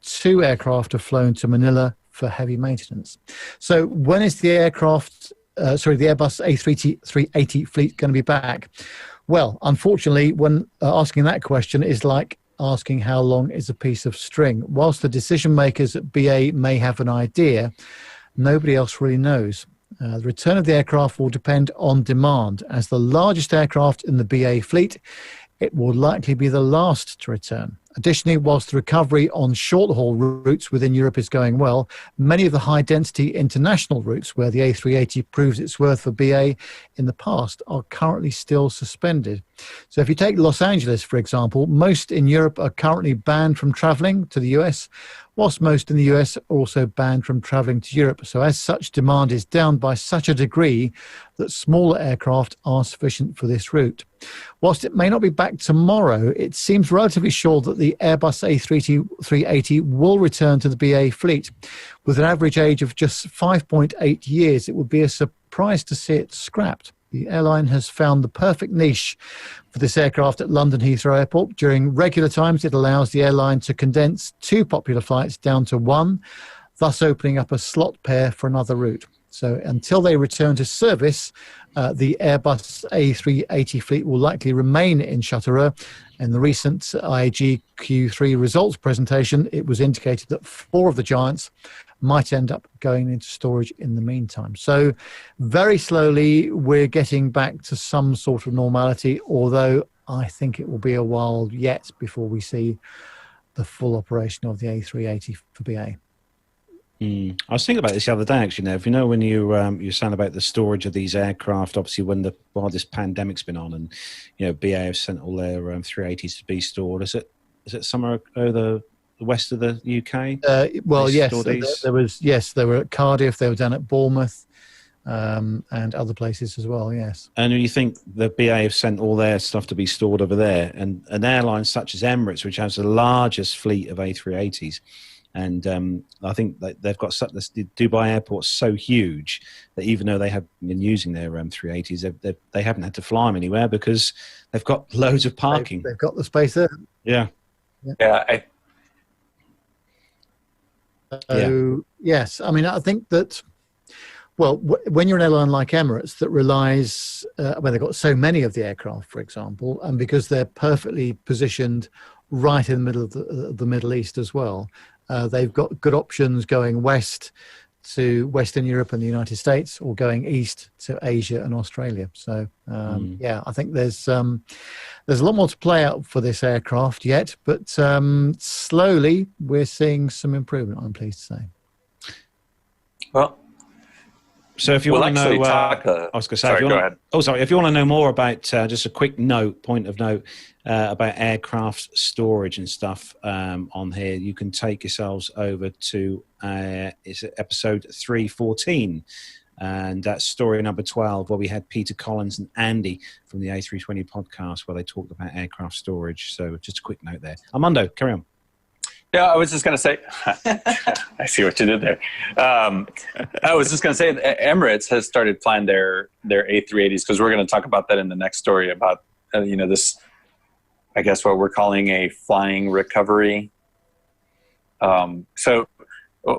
Speaker 3: 2 aircraft have flown to Manila for heavy maintenance. So when is the Airbus A380 fleet going to be back? Well, unfortunately, when asking that question is like asking how long is a piece of string. Whilst the decision makers at BA may have an idea, nobody else really knows. The return of the aircraft will depend on demand. As the largest aircraft in the BA fleet, it will likely be the last to return. Additionally, whilst the recovery on short-haul routes within Europe is going well, many of the high-density international routes where the A380 proves its worth for BA in the past are currently still suspended. So if you take Los Angeles, for example, most in Europe are currently banned from travelling to the US, whilst most in the US are also banned from travelling to Europe. So as such, demand is down by such a degree that smaller aircraft are sufficient for this route. Whilst it may not be back tomorrow, it seems relatively sure that the Airbus A380 will return to the BA fleet. With an average age of just 5.8 years, it would be a surprise to see it scrapped. The airline has found the perfect niche for this aircraft at London Heathrow Airport. During regular times, it allows the airline to condense 2 popular flights down to 1, thus opening up a slot pair for another route. So until they return to service, the Airbus A380 fleet will likely remain in Châteauroux. In the recent IAG Q3 results presentation, it was indicated that 4 of the giants might end up going into storage in the meantime. So very slowly, we're getting back to some sort of normality, although I think it will be a while yet before we see the full operation of the A380 for BA.
Speaker 1: I was thinking about this the other day, actually, Nev. You know, when you're saying about the storage of these aircraft, obviously while this pandemic's been on, and BA have sent all their 380s to be stored. Is it somewhere over the west of the UK?
Speaker 3: Well, yes, there were at Cardiff, they were down at Bournemouth, and other places as well. Yes. And
Speaker 1: when you think the BA have sent all their stuff to be stored over there, and an airline such as Emirates, which has the largest fleet of A380s. And I think that they've got the Dubai airport's so huge that even though they have been using their 380s, they haven't had to fly them anywhere because they've got loads of parking.
Speaker 3: They've got the space there.
Speaker 1: Yeah.
Speaker 3: Yes. I mean, I think that, well, when you're an airline like Emirates that relies, they've got so many of the aircraft, for example, and because they're perfectly positioned right in the middle of the Middle East as well, they've got good options going west to Western Europe and the United States, or going east to Asia and Australia. So, I think there's a lot more to play out for this aircraft yet, but slowly we're seeing some improvement, I'm pleased to say.
Speaker 4: Well,
Speaker 1: so if you want to know, I was going to say, if you want to know more about just a quick point of note about aircraft storage and stuff on here, you can take yourselves over to it's episode 314, and that's story number 12, where we had Peter Collins and Andy from the A320 podcast, where they talked about aircraft storage. So just a quick note there. Armando, carry on.
Speaker 4: Yeah, I was just going to say, I see what you did there. I was just going to say Emirates has started flying their A380s, because we're going to talk about that in the next story about, this, I guess what we're calling a flying recovery. So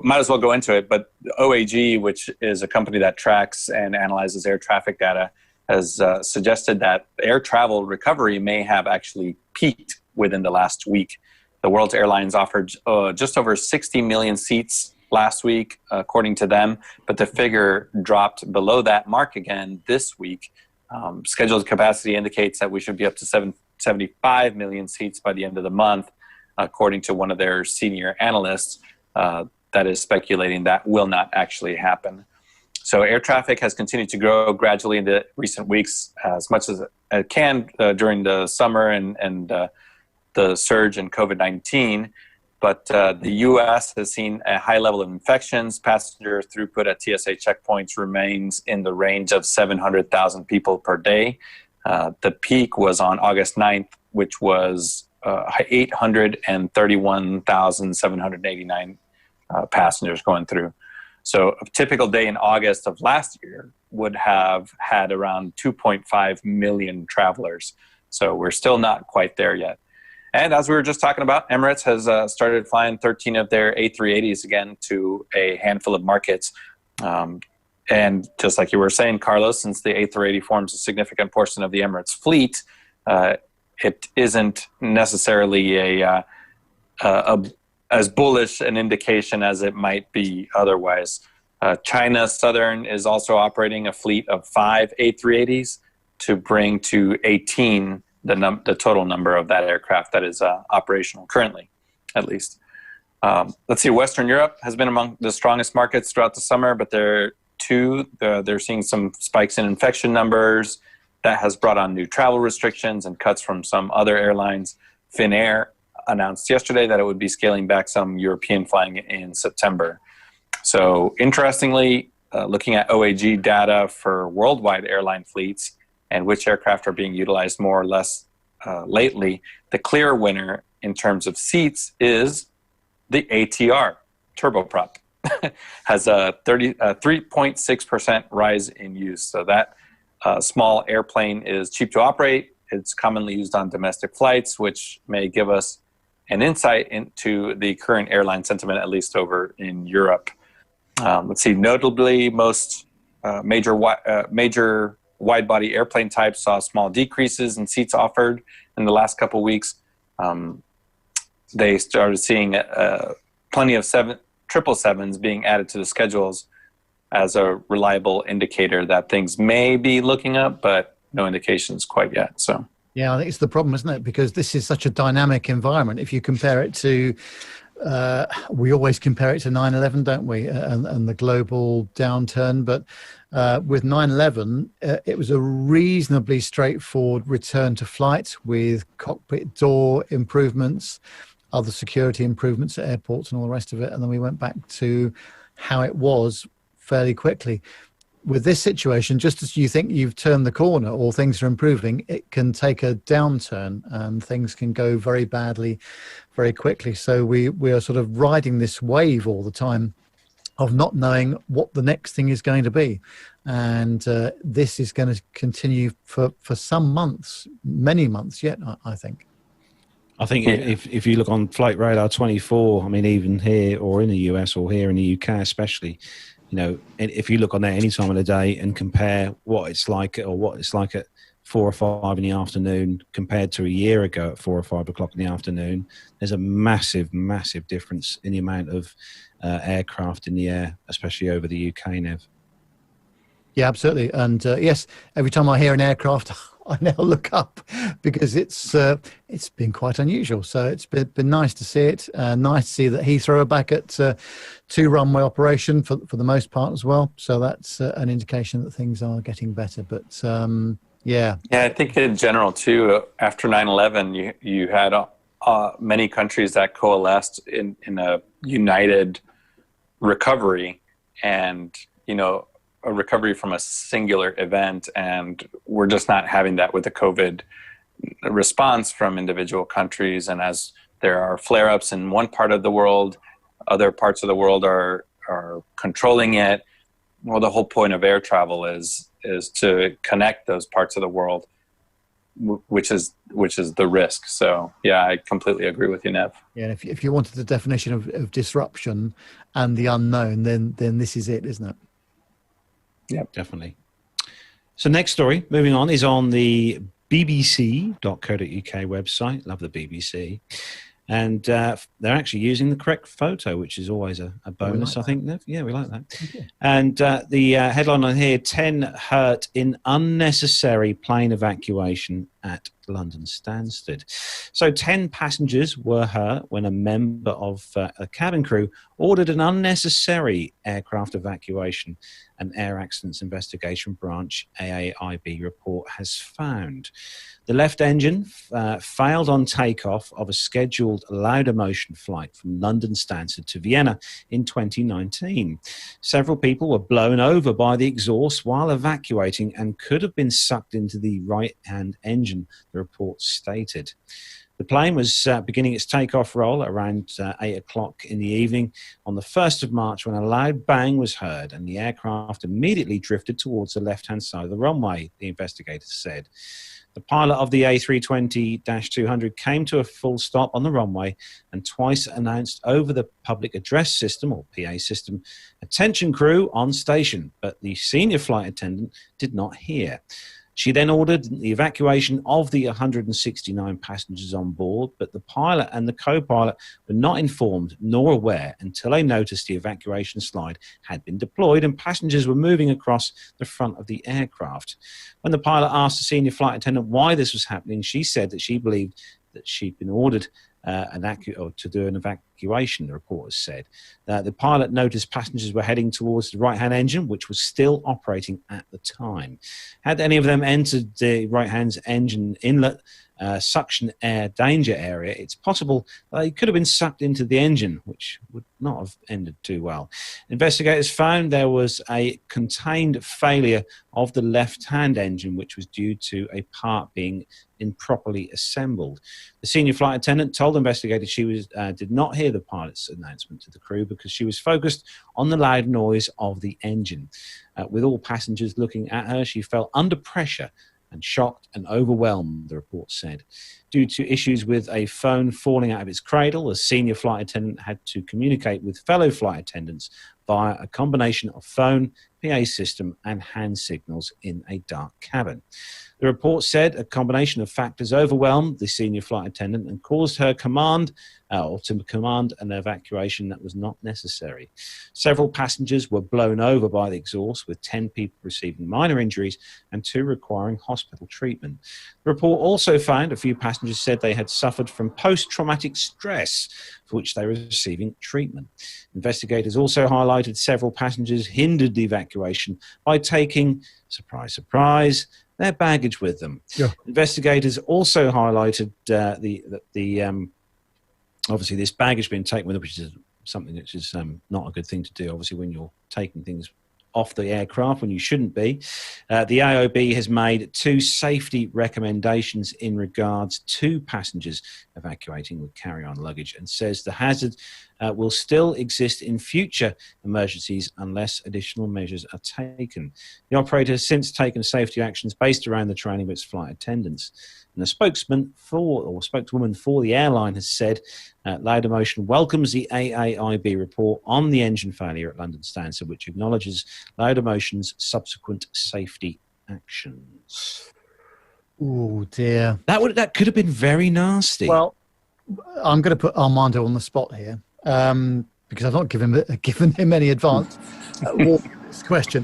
Speaker 4: might as well go into it, but OAG, which is a company that tracks and analyzes air traffic data, has suggested that air travel recovery may have actually peaked within the last week. The world's airlines offered just over 60 million seats last week, according to them, but the figure dropped below that mark again this week. Scheduled capacity indicates that we should be up to 75 million seats by the end of the month, according to one of their senior analysts that is speculating that will not actually happen. So air traffic has continued to grow gradually in the recent weeks, as much as it can during the summer and the surge in COVID-19, but the U.S. has seen a high level of infections. Passenger throughput at TSA checkpoints remains in the range of 700,000 people per day. The peak was on August 9th, which was 831,789 passengers going through. So a typical day in August of last year would have had around 2.5 million travelers. So we're still not quite there yet. And as we were just talking about, Emirates has started flying 13 of their A380s again to a handful of markets. And just like you were saying, Carlos, since the A380 forms a significant portion of the Emirates fleet, it isn't necessarily as bullish an indication as it might be otherwise. China Southern is also operating a fleet of 5 A380s to bring to 18 the total number of that aircraft that is operational currently, at least. Let's see, Western Europe has been among the strongest markets throughout the summer, but they're seeing some spikes in infection numbers. That has brought on new travel restrictions and cuts from some other airlines. Finnair announced yesterday that it would be scaling back some European flying in September. So interestingly, looking at OAG data for worldwide airline fleets and which aircraft are being utilized more or less lately, the clear winner in terms of seats is the ATR turboprop. Has a 3.6% rise in use. So that small airplane is cheap to operate. It's commonly used on domestic flights, which may give us an insight into the current airline sentiment, at least over in Europe. Let's see, notably, most major wide-body airplane types saw small decreases in seats offered in the last couple of weeks. They started seeing plenty of 777s being added to the schedules as a reliable indicator that things may be looking up, but no indications quite yet. So.
Speaker 3: Yeah, I think it's the problem, isn't it? Because this is such a dynamic environment. If you compare it to, we always compare it to 9/11, don't we? And the global downturn. But with 9/11, it was a reasonably straightforward return to flight with cockpit door improvements, other security improvements at airports and all the rest of it. And then we went back to how it was fairly quickly. With this situation, just as you think you've turned the corner or things are improving, it can take a downturn and things can go very badly very quickly. So we are sort of riding this wave all the time of not knowing what the next thing is going to be. And this is going to continue for some months, many months yet, I think.
Speaker 1: I think if you look on Flight Radar 24, I mean, even here or in the US or here in the UK especially, you know, if you look on there any time of the day and compare what it's like at 4 or 5 in the afternoon compared to a year ago at 4 or 5 o'clock in the afternoon, there's a massive, massive difference in the amount of aircraft in the air, especially over the UK, Nev. Yeah,
Speaker 3: absolutely. And yes, every time I hear an aircraft, I now look up because it's been quite unusual. So it's been nice to see it. Nice to see that Heathrow are back at 2-runway operation for the most part as well. So that's an indication that things are getting better. But yeah.
Speaker 4: Yeah, I think in general too, after 9/11, you had many countries that coalesced in a united recovery, and a recovery from a singular event, and we're just not having that with the COVID response from individual countries. And as there are flare-ups in one part of the world, other parts of the world are controlling it. Well, the whole point of air travel is to connect those parts of the world, which is the risk. So yeah, I completely agree with you, Nev.
Speaker 3: Yeah, and if you wanted the definition of disruption and the unknown, then this is it, isn't it?
Speaker 1: Yeah, definitely. So next story, moving on, is on the bbc.co.uk website. Love the BBC. And they're actually using the correct photo, which is always a bonus, I think, Nev. Yeah, we like that. Okay. And the headline on here, 10 hurt in unnecessary plane evacuation at London Stansted. So 10 passengers were hurt when a member of a cabin crew ordered an unnecessary aircraft evacuation, an Air Accidents Investigation Branch AAIB report has found. The left engine failed on takeoff of a scheduled Laudamotion flight from London Stansted to Vienna in 2019. Several people were blown over by the exhaust while evacuating and could have been sucked into the right-hand engine, the report stated. The plane was beginning its takeoff roll at around 8 o'clock in the evening on the 1st of March when a loud bang was heard and the aircraft immediately drifted towards the left-hand side of the runway, the investigators said. The pilot of the A320-200 came to a full stop on the runway and twice announced over the public address system, or PA system, "Attention crew on station," but the senior flight attendant did not hear. She then ordered the evacuation of the 169 passengers on board, but the pilot and the co-pilot were not informed nor aware until they noticed the evacuation slide had been deployed and passengers were moving across the front of the aircraft. When the pilot asked the senior flight attendant why this was happening, she said that she believed that she'd been ordered to do an evacuation, the reporters said. The pilot noticed passengers were heading towards the right-hand engine, which was still operating at the time. Had any of them entered the right-hand engine inlet suction air danger area, it's possible they could have been sucked into the engine, which would not have ended too well. Investigators found there was a contained failure of the left-hand engine, which was due to a part being improperly assembled. The senior flight attendant told investigators she did not hear the pilot's announcement to the crew because she was focused on the loud noise of the engine. With all passengers looking at her, she felt under pressure and shocked and overwhelmed, the report said. Due to issues with a phone falling out of its cradle, the senior flight attendant had to communicate with fellow flight attendants via a combination of phone, PA system, and hand signals in a dark cabin. The report said a combination of factors overwhelmed the senior flight attendant and caused her to command an evacuation that was not necessary. Several passengers were blown over by the exhaust, with 10 people receiving minor injuries and 2 requiring hospital treatment. The report also found a few passengers said they had suffered from post-traumatic stress, for which they were receiving treatment. Investigators also highlighted several passengers hindered the evacuation by taking, surprise, surprise, their baggage with them. Yeah. Investigators also highlighted obviously this baggage being taken with them, which is something which is not a good thing to do, obviously, when you're taking things off the aircraft when you shouldn't be. The AOB has made 2 safety recommendations in regards to passengers evacuating with carry-on luggage and says the hazard will still exist in future emergencies unless additional measures are taken. The operator has since taken safety actions based around the training of its flight attendants. And the spokeswoman for the airline has said Laudamotion welcomes the AAIB report on the engine failure at London Stansted, which acknowledges Laudamotion's subsequent safety actions.
Speaker 3: Oh dear,
Speaker 1: that could have been very nasty.
Speaker 3: Well, I'm going to put Armando on the spot here because I've not given him any advance warning of this question.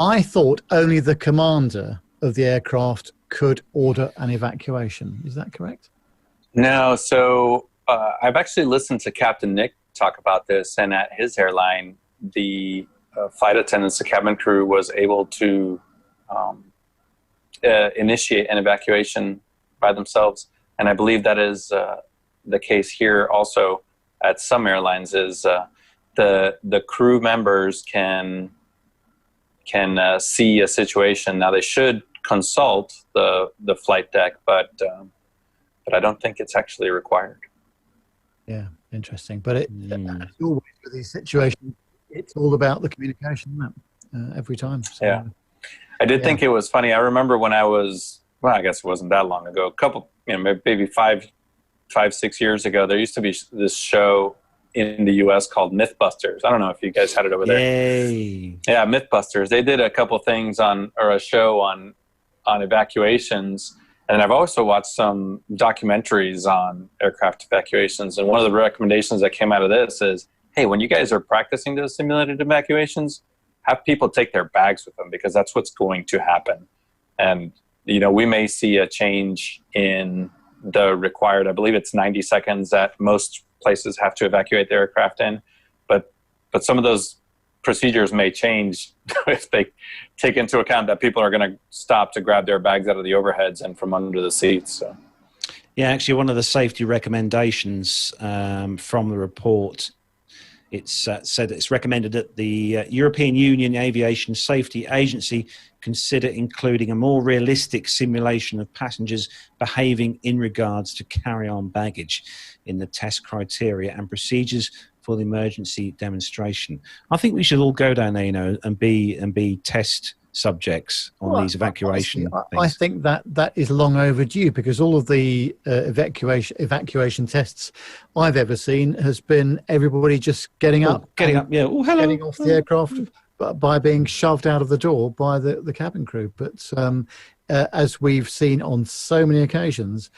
Speaker 3: I thought only the commander of the aircraft could order an evacuation. Is that correct?
Speaker 4: No. So I've actually listened to Captain Nick talk about this, and at his airline, the flight attendants, the cabin crew, was able to initiate an evacuation by themselves. And I believe that is the case here also at some airlines. Is the crew members can see a situation. Now they should consult the flight deck, but I don't think it's actually required.
Speaker 3: Yeah, interesting. But as always with these situations, it's all about the communication, isn't it? Every time. So,
Speaker 4: yeah, I did think it was funny. I remember when I was, well, I guess it wasn't that long ago. A couple, maybe 5-6 years ago, there used to be this show in the U.S. called Mythbusters. I don't know if you guys had it over there.
Speaker 1: Yay.
Speaker 4: Yeah, Mythbusters. They did a couple things a show on evacuations, and I've also watched some documentaries on aircraft evacuations. And one of the recommendations that came out of this is, hey, when you guys are practicing those simulated evacuations, have people take their bags with them, because that's what's going to happen. And we may see a change in the required, I believe it's 90 seconds that most places have to evacuate their aircraft in, but some of those procedures may change if they take into account that people are going to stop to grab their bags out of the overheads and from under the seats. So.
Speaker 1: Yeah, actually, one of the safety recommendations from the report, it's said that it's recommended that the European Union Aviation Safety Agency consider including a more realistic simulation of passengers behaving in regards to carry-on baggage in the test criteria and procedures for the emergency demonstration. I think we should all go down there, and be test subjects on these evacuation
Speaker 3: honestly,
Speaker 1: things.
Speaker 3: I think that is long overdue, because all of the evacuation tests I've ever seen has been everybody just getting up,
Speaker 1: yeah. Oh, hello.
Speaker 3: getting off the aircraft by being shoved out of the door by the cabin crew. But as we've seen on so many occasions,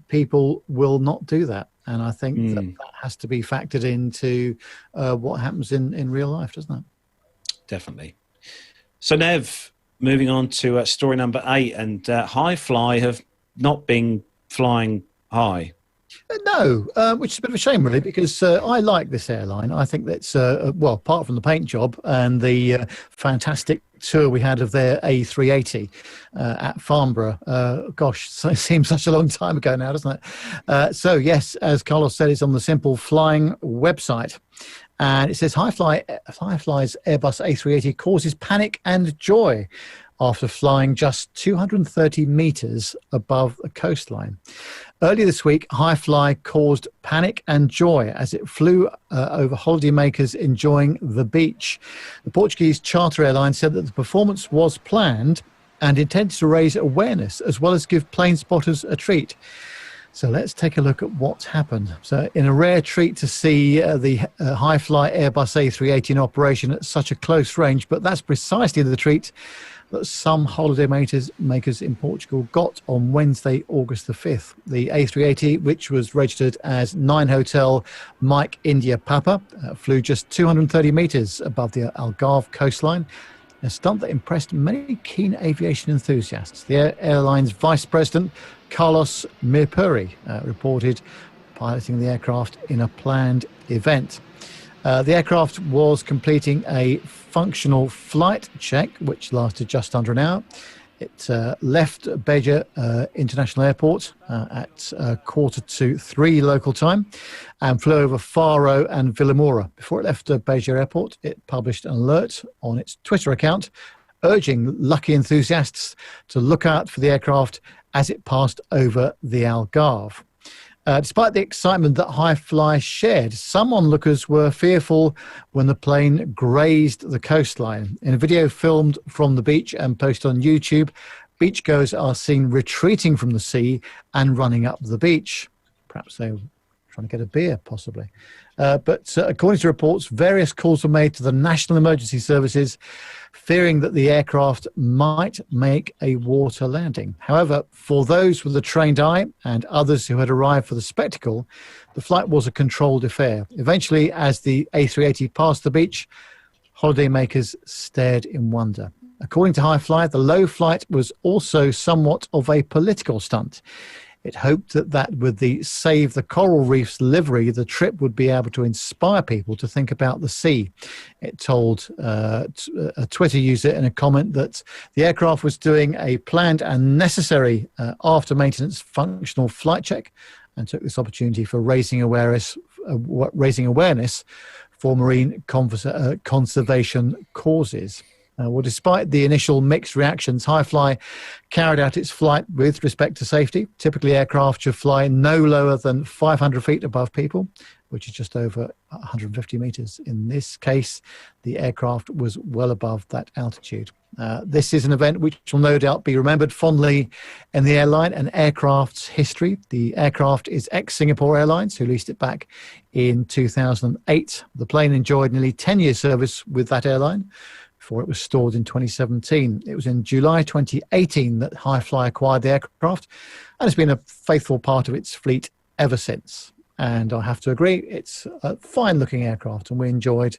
Speaker 3: people will not do that. And I think that has to be factored into what happens in real life, doesn't it?
Speaker 1: Definitely. So, Nev, moving on to story number 8, and HighFly have not been flying high.
Speaker 3: No, which is a bit of a shame, really, because I like this airline. I think that's, well, apart from the paint job and the fantastic tour we had of their A380 at Farnborough. Gosh, so it seems such a long time ago now, doesn't it? So, yes, as Carlos said, it's on the Simple Flying website. And it says, HighFly's Airbus A380 causes panic and joy after flying just 230 meters above the coastline. Earlier this week, HighFly caused panic and joy as it flew over holidaymakers enjoying the beach. The Portuguese charter airline said that the performance was planned and intended to raise awareness as well as give plane spotters a treat. So let's take a look at what's happened. So in a rare treat to see the HighFly Airbus A380 in operation at such a close range, but that's precisely the treat that some holiday makers in Portugal got on Wednesday, August the 5th. The A380, which was registered as 9 Hotel Mike India Papa, flew just 230 metres above the Algarve coastline, a stunt that impressed many keen aviation enthusiasts. The airline's vice president, Carlos Mirpuri, reported piloting the aircraft in a planned event. The aircraft was completing a functional flight check, which lasted just under an hour. It left Beja International Airport at 2:45 local time and flew over Faro and Vilamora. Before it left Beja Airport, it published an alert on its Twitter account urging lucky enthusiasts to look out for the aircraft as it passed over the Algarve. Despite the excitement that HighFly shared, some onlookers were fearful when the plane grazed the coastline. In a video filmed from the beach and posted on YouTube, beachgoers are seen retreating from the sea and running up the beach. Perhaps they were trying to get a beer, possibly. But according to reports, various calls were made to the National Emergency Services, fearing that the aircraft might make a water landing. However, for those with a trained eye and others who had arrived for the spectacle, the flight was a controlled affair. Eventually, as the A380 passed the beach, holidaymakers stared in wonder. According to HighFly, the low flight was also somewhat of a political stunt. It hoped that with the Save the Coral Reefs livery, the trip would be able to inspire people to think about the sea. It told a Twitter user in a comment that the aircraft was doing a planned and necessary after-maintenance functional flight check and took this opportunity for raising awareness for marine conservation causes. Well, despite the initial mixed reactions, HighFly carried out its flight with respect to safety. Typically, aircraft should fly no lower than 500 feet above people, which is just over 150 meters. In this case, the aircraft was well above that altitude. This is an event which will no doubt be remembered fondly in the airline and aircraft's history. The aircraft is ex-Singapore Airlines, who leased it back in 2008. The plane enjoyed nearly 10 years service with that airline before it was stored in 2017. It was in July 2018 that HighFly acquired the aircraft and has been a faithful part of its fleet ever since. And I have to agree, it's a fine-looking aircraft, and we enjoyed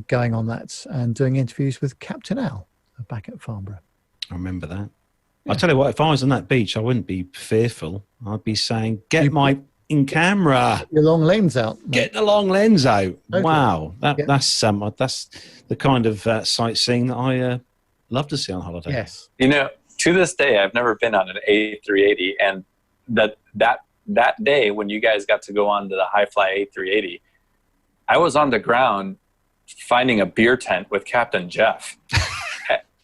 Speaker 3: going on that and doing interviews with Captain Al back at Farnborough.
Speaker 1: I remember that. Yeah. I'll tell you what, if I was on that beach, I wouldn't be fearful. I'd be saying, get my in-camera.
Speaker 3: Your long lens out. Mate.
Speaker 1: Get the long lens out.
Speaker 3: Okay.
Speaker 1: Wow. That's the kind of sightseeing that I love to see on holiday.
Speaker 3: Yes.
Speaker 4: You know, to this day, I've never been on an A380, and that day when you guys got to go on to the HighFly A380, I was on the ground finding a beer tent with Captain Jeff.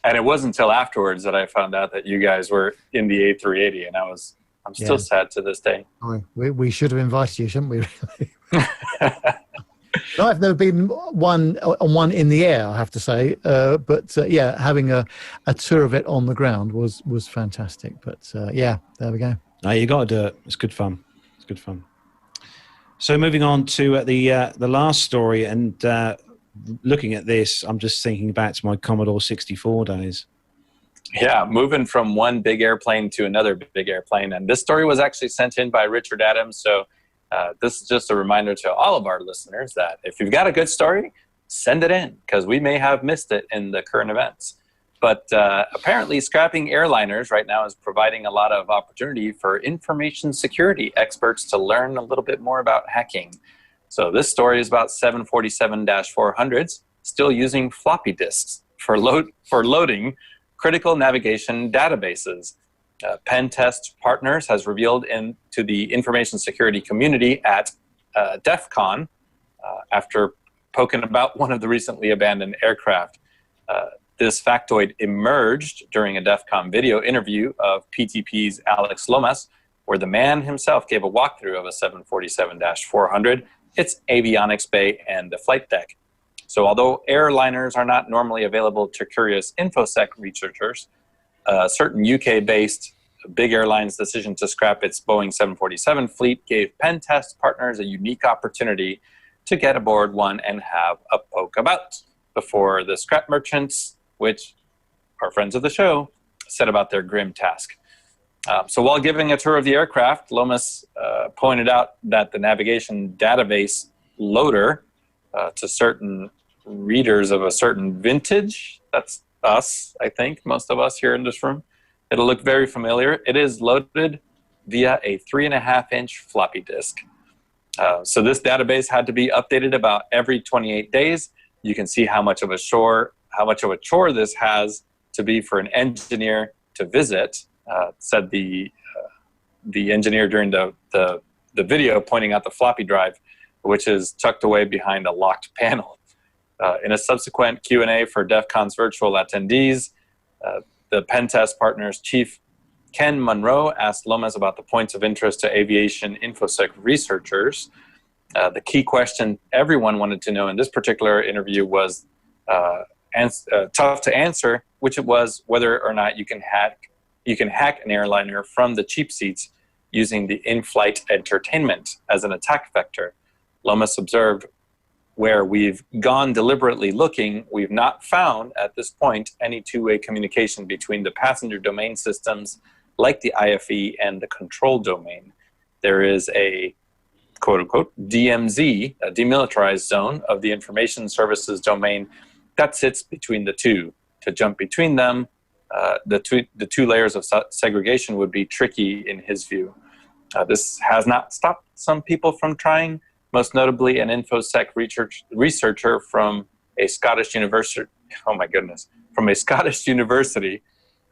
Speaker 4: And it wasn't until afterwards that I found out that you guys were in the A380, and I'm still sad to this day.
Speaker 3: We should have invited you, shouldn't we? Really? No, I've never been one in the air, I have to say. But having a tour of it on the ground was fantastic. But there we go.
Speaker 1: No, you got to do it. It's good fun. It's good fun. So moving on to the last story, and looking at this, I'm just thinking back to my Commodore 64 days.
Speaker 4: Yeah, moving from one big airplane to another big airplane. And this story was actually sent in by Richard Adams. So this is just a reminder to all of our listeners that if you've got a good story, send it in, because we may have missed it in the current events. But apparently scrapping airliners right now is providing a lot of opportunity for information security experts to learn a little bit more about hacking. So this story is about 747-400s still using floppy disks for loading critical navigation databases. Pen Test Partners has revealed to the information security community at DEF CON, after poking about one of the recently abandoned aircraft. This factoid emerged during a DEF CON video interview of PTP's Alex Lomas, where the man himself gave a walkthrough of a 747-400, its avionics bay, and the flight deck. So although airliners are not normally available to curious InfoSec researchers, certain UK-based big airline's decision to scrap its Boeing 747 fleet gave Pen Test Partners a unique opportunity to get aboard one and have a poke about before the scrap merchants, which are friends of the show, set about their grim task. So while giving a tour of the aircraft, Lomas pointed out that the navigation database loader to certain readers of a certain vintage, that's us, I think, most of us here in this room, it'll look very familiar. It is loaded via a 3.5-inch floppy disk. So this database had to be updated about every 28 days. You can see how much of a chore this has to be for an engineer to visit, said the engineer during the video, pointing out the floppy drive, which is tucked away behind a locked panel. In a subsequent Q&A for DEF CON's virtual attendees, the Pen Test Partners chief Ken Monroe asked Lomas about the points of interest to aviation InfoSec researchers. The key question everyone wanted to know in this particular interview was tough to answer, which it was whether or not you can hack an airliner from the cheap seats using the in-flight entertainment as an attack vector. Lomas observed, where we've gone deliberately looking, we've not found at this point any two-way communication between the passenger domain systems like the IFE and the control domain. There is a quote-unquote DMZ, a demilitarized zone of the information services domain that sits between the two. To jump between them, the two layers of segregation would be tricky in his view. This has not stopped some people from trying, most notably an InfoSec researcher from a Scottish university, from a Scottish university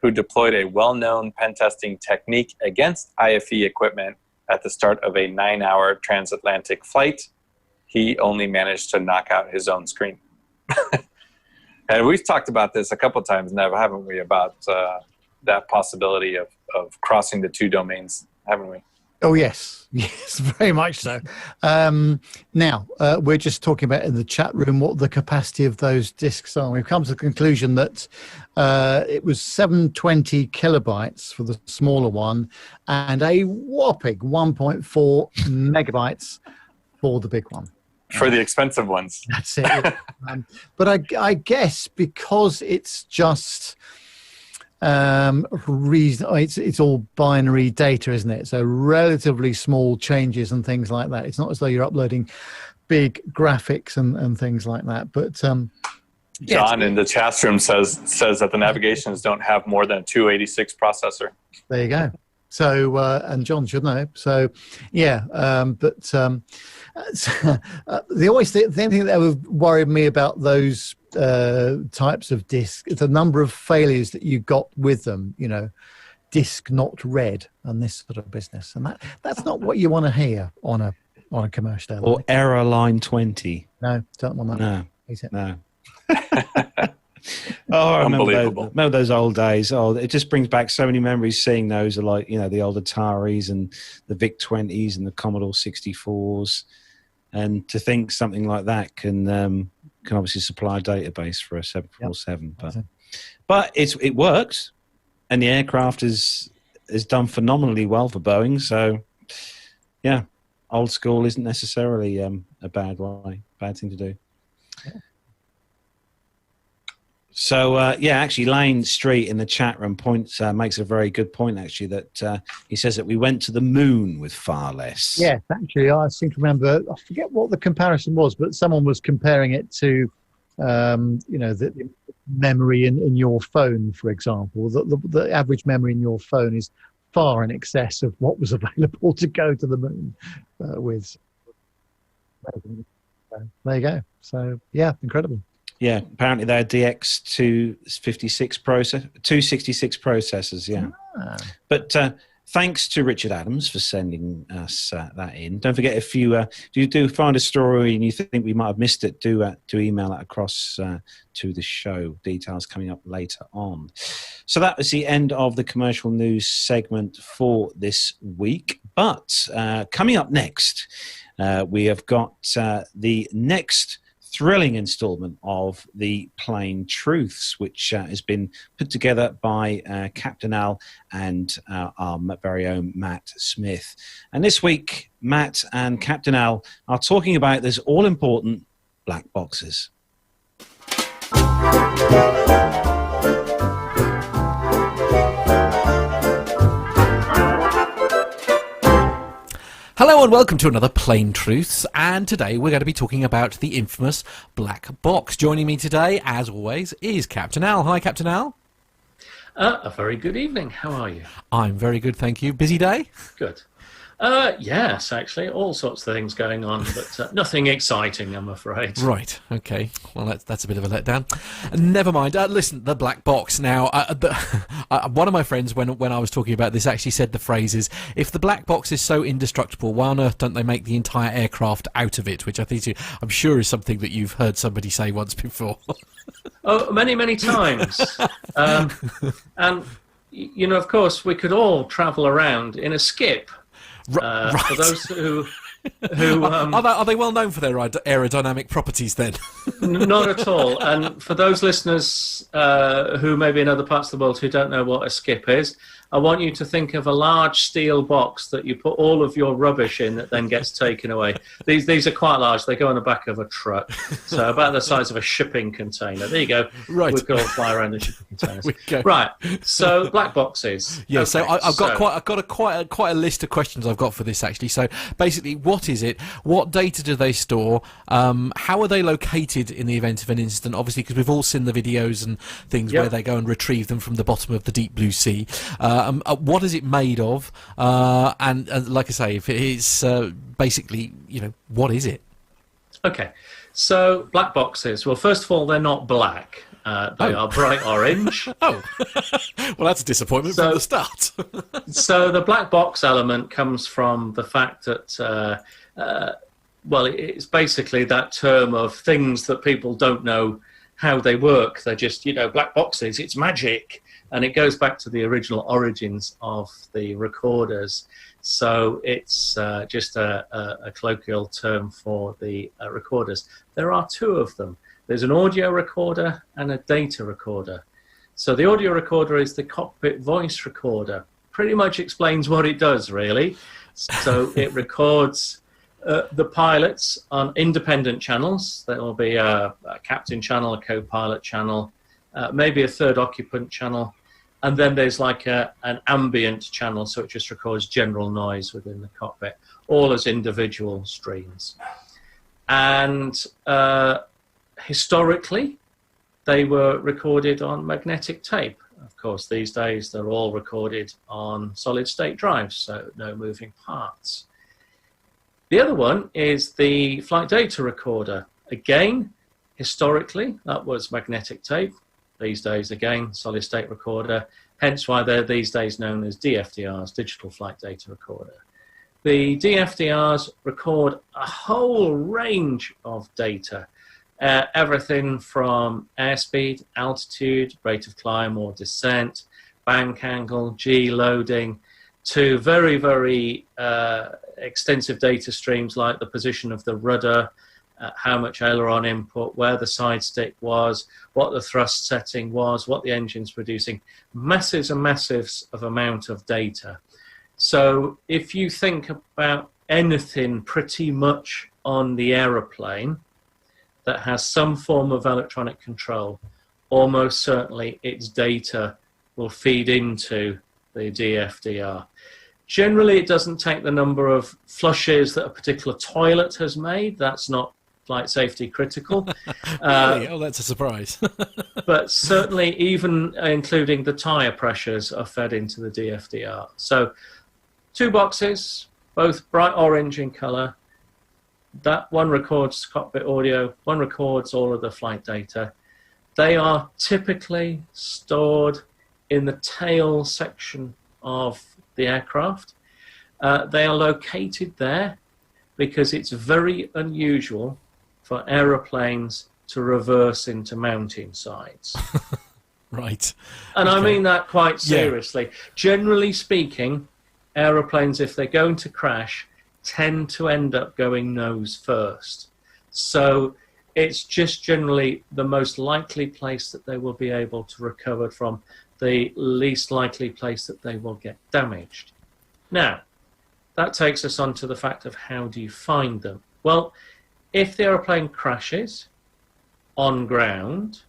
Speaker 4: who deployed a well-known pen testing technique against IFE equipment at the start of a 9-hour transatlantic flight. He only managed to knock out his own screen. And we've talked about this a couple of times now, haven't we, about that possibility of crossing the two domains, haven't we?
Speaker 3: Oh, yes. Yes, very much so. Now, we're just talking about in the chat room what the capacity of those disks are. We've come to the conclusion that it was 720 kilobytes for the smaller one and a whopping 1.4 megabytes for the big one.
Speaker 4: For the expensive ones.
Speaker 3: That's it. But I guess because it's just... it's all binary data, isn't it? So relatively small changes and things like that. It's not as though you're uploading big graphics and things like that. But
Speaker 4: John in the chat room says that the navigations don't have more than a 286 processor.
Speaker 3: There you go. So and John should know. So yeah, the thing that would worry me about those types of discs, it's a number of failures that you got with them, disk not read and this sort of business, and that's not what you want to hear on a commercial airline.
Speaker 1: Or error line 20.
Speaker 3: No, don't want that.
Speaker 1: No.
Speaker 3: Is it?
Speaker 1: No. Oh, I
Speaker 4: Unbelievable.
Speaker 1: remember those old days. Oh, it just brings back so many memories seeing those, like, the old Ataris and the VIC-20s and the Commodore 64s. And to think something like that can obviously supply a database for a 747.
Speaker 3: Yep.
Speaker 1: But it works, and the aircraft is done phenomenally well for Boeing. So, yeah, old school isn't necessarily a bad thing to do.
Speaker 3: Yeah.
Speaker 1: So, actually, Lane Street in the chat room makes a very good point, actually, that he says that we went to the moon with far less.
Speaker 3: Yes, actually, I seem to remember, I forget what the comparison was, but someone was comparing it to, the memory in your phone, for example. The average memory in your phone is far in excess of what was available to go to the moon with. There you go. So, yeah, incredible.
Speaker 1: Yeah, apparently they're DX266 266 processors. Yeah, but thanks to Richard Adams for sending us that in. Don't forget, if you do find a story and you think we might have missed it, do email that across to the show. Details coming up later on. So that was the end of the commercial news segment for this week. But coming up next, we have got the next thrilling installment of the Plain Truths, which has been put together by Captain Al and our very own Matt Smith. And this week, Matt and Captain Al are talking about those all-important black boxes.
Speaker 2: Hello and welcome to another Plain Truths, and today we're going to be talking about the infamous black box. Joining me today, as always, is Captain Al. Hi, Captain Al.
Speaker 5: A very good evening. How are you?
Speaker 2: I'm very good, thank you. Busy day?
Speaker 5: Good. Yes, actually, all sorts of things going on, but nothing exciting, I'm afraid.
Speaker 2: Right, okay. Well, that's a bit of a letdown. Never mind. Listen, the black box. Now, one of my friends, when I was talking about this, actually said the phrase is, if the black box is so indestructible, why on earth don't they make the entire aircraft out of it? Which I'm sure is something that you've heard somebody say once before.
Speaker 5: Oh, many, many times. And, of course, we could all travel around in a skip.
Speaker 2: Right.
Speaker 5: For those who
Speaker 2: are they well known for their aerodynamic properties then?
Speaker 5: Not at all. And for those listeners who may be in other parts of the world who don't know what a skip is, I want you to think of a large steel box that you put all of your rubbish in that then gets taken away. These are quite large. They go on the back of a truck, so about the size of a shipping container. There you go.
Speaker 2: Right.
Speaker 5: We could all fly around the shipping containers.
Speaker 2: We go.
Speaker 5: Right. So black boxes.
Speaker 2: Yeah.
Speaker 5: Okay,
Speaker 2: so I've got quite a list of questions I've got for this actually. So basically, what is it? What data do they store? How are they located in the event of an incident? Obviously, because we've all seen the videos and things where they go and retrieve them from the bottom of the deep blue sea. What is it made of? And like I say, if it is basically, what is it?
Speaker 5: Okay, so black boxes. Well, first of all, they're not black. They are bright orange.
Speaker 2: Oh, well, that's a disappointment from the start.
Speaker 5: So the black box element comes from the fact that, it's basically that term of things that people don't know how they work. They're just, black boxes. It's magic. And it goes back to the original origins of the recorders. So it's just a colloquial term for the recorders. There are two of them. There's an audio recorder and a data recorder. So the audio recorder is the cockpit voice recorder. Pretty much explains what it does, really. So it records the pilots on independent channels. There will be a captain channel, a co-pilot channel, maybe a third occupant channel. And then there's like an ambient channel, so it just records general noise within the cockpit, all as individual streams. And historically, they were recorded on magnetic tape. Of course, these days they're all recorded on solid-state drives, so no moving parts. The other one is the flight data recorder. Again, historically, that was magnetic tape. These days, again, solid-state recorder, hence why they're these days known as DFDRs, digital flight data recorder. The DFDRs record a whole range of data, Everything from airspeed, altitude, rate of climb or descent, bank angle, G-loading, to very, very extensive data streams like the position of the rudder, how much aileron input, where the side stick was, what the thrust setting was, what the engine's producing. Massives and massives of amount of data. So if you think about anything pretty much on the aeroplane that has some form of electronic control, almost certainly its data will feed into the DFDR. Generally, it doesn't take the number of flushes that a particular toilet has made. That's not flight safety critical.
Speaker 2: Really? Oh, that's a surprise.
Speaker 5: But certainly, even including the tyre pressures are fed into the DFDR. So 2 boxes, both bright orange in colour. That one records cockpit audio, one records all of the flight data. They are typically stored in the tail section of the aircraft. They are located there because it's very unusual for aeroplanes to reverse into mountainsides.
Speaker 2: Right.
Speaker 5: And
Speaker 2: okay.
Speaker 5: I mean that quite seriously. Yeah. Generally speaking, aeroplanes, if they're going to crash, tend to end up going nose first. So it's just generally the most likely place that they will be able to recover from, the least likely place that they will get damaged. Now, that takes us on to the fact of how do you find them? Well, if the aeroplane crashes on ground,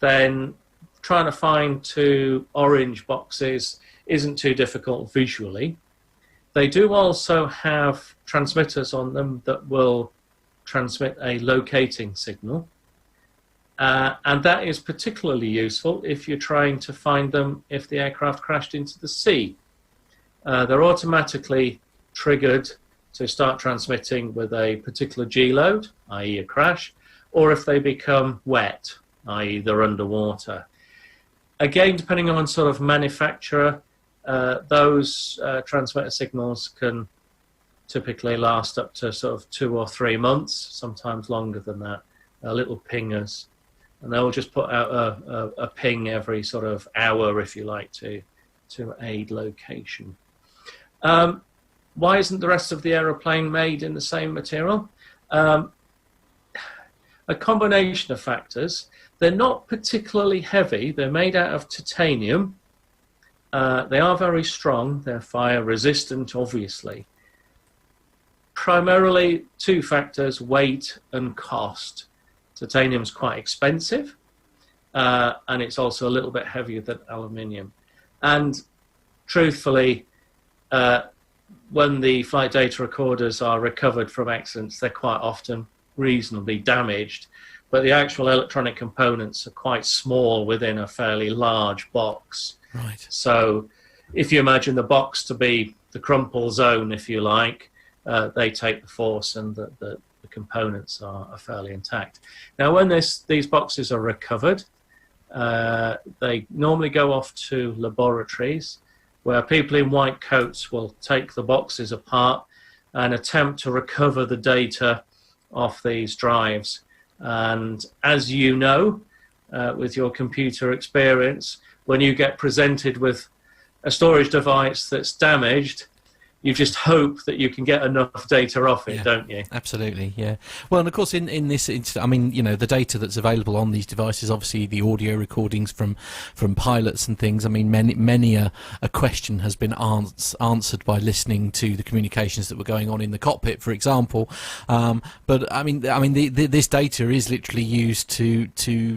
Speaker 5: then trying to find 2 orange boxes isn't too difficult visually. They do also have transmitters on them that will transmit a locating signal. And that is particularly useful if you're trying to find them if the aircraft crashed into the sea. They're automatically triggered to start transmitting with a particular G-load, i.e. a crash, or if they become wet, i.e. they're underwater. Again, depending on sort of manufacturer, those transmitter signals can typically last up to sort of 2 or 3 months, sometimes longer than that, little pingers. And they'll just put out a ping every sort of hour, if you like, to aid location. Why isn't the rest of the aeroplane made in the same material? A combination of factors. They're not particularly heavy. They're made out of titanium. They are very strong. They're fire resistant, obviously. Primarily 2 factors, weight and cost. Titanium's quite expensive, and it's also a little bit heavier than aluminium. And truthfully, when the flight data recorders are recovered from accidents, they're quite often reasonably damaged, but the actual electronic components are quite small within a fairly large box.
Speaker 2: Right.
Speaker 5: So if you imagine the box to be the crumple zone, if you like, they take the force, and the components are fairly intact. Now, when these boxes are recovered, they normally go off to laboratories where people in white coats will take the boxes apart and attempt to recover the data off these drives. And as you know, with your computer experience, when you get presented with a storage device that's damaged, you just hope that you can get enough data off it, don't you?
Speaker 2: Absolutely, yeah. Well, and of course, in this instance, I mean, you know, the data that's available on these devices, obviously the audio recordings from pilots and things. I mean, many a question has been answered by listening to the communications that were going on in the cockpit, for example. But I mean, this data is literally used to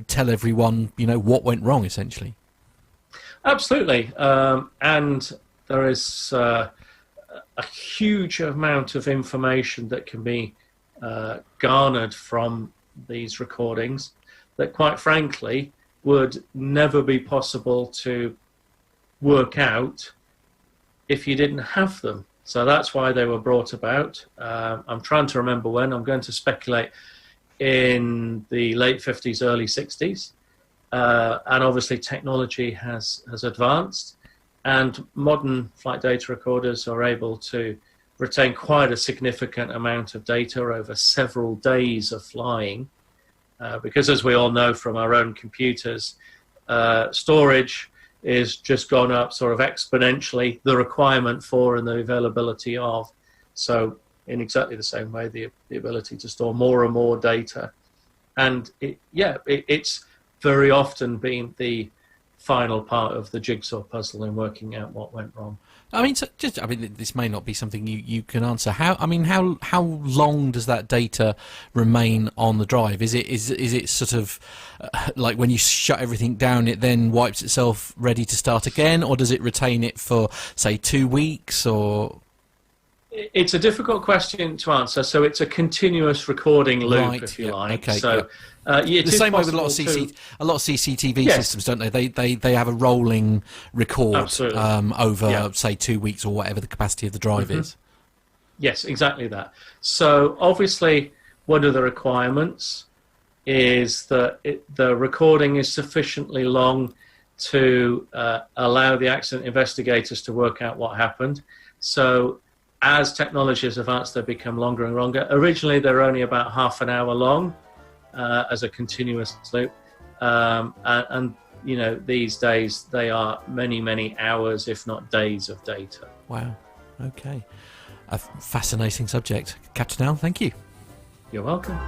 Speaker 2: tell everyone, you know, what went wrong, essentially.
Speaker 5: Absolutely, and there is a huge amount of information that can be garnered from these recordings that, quite frankly, would never be possible to work out if you didn't have them. So that's why they were brought about. I'm trying to remember when. I'm going to speculate in the late 50s, early 60s. And obviously technology has advanced, and modern flight data recorders are able to retain quite a significant amount of data over several days of flying. because as we all know from our own computers, storage is just gone up sort of exponentially, the requirement for and the availability of. So in exactly the same way, the ability to store more and more data. And it's very often been the final part of the jigsaw puzzle in working out what went wrong.
Speaker 2: I mean, this may not be something you can answer. How long does that data remain on the drive? Is it sort of like when you shut everything down, it then wipes itself ready to start again, or does it retain it for, say, 2 weeks? Or
Speaker 5: it's a difficult question to answer. So it's a continuous recording loop,
Speaker 2: right,
Speaker 5: if you
Speaker 2: yeah,
Speaker 5: like.
Speaker 2: okay,
Speaker 5: so
Speaker 2: the same way with a lot of CCTV
Speaker 5: Yes.
Speaker 2: systems, don't they? They have a rolling record
Speaker 5: Absolutely.
Speaker 2: over,
Speaker 5: Yeah.
Speaker 2: say, 2 weeks or whatever the capacity of the drive is.
Speaker 5: Yes, exactly that. So obviously, one of the requirements is that the recording is sufficiently long to allow the accident investigators to work out what happened. So as technology has advanced, they become longer and longer. Originally, they're only about half an hour long as a continuous loop. And you know, these days, they are many, many hours, if not days of data.
Speaker 2: Wow. Okay. A fascinating subject. Captain Al, thank you.
Speaker 5: You're welcome.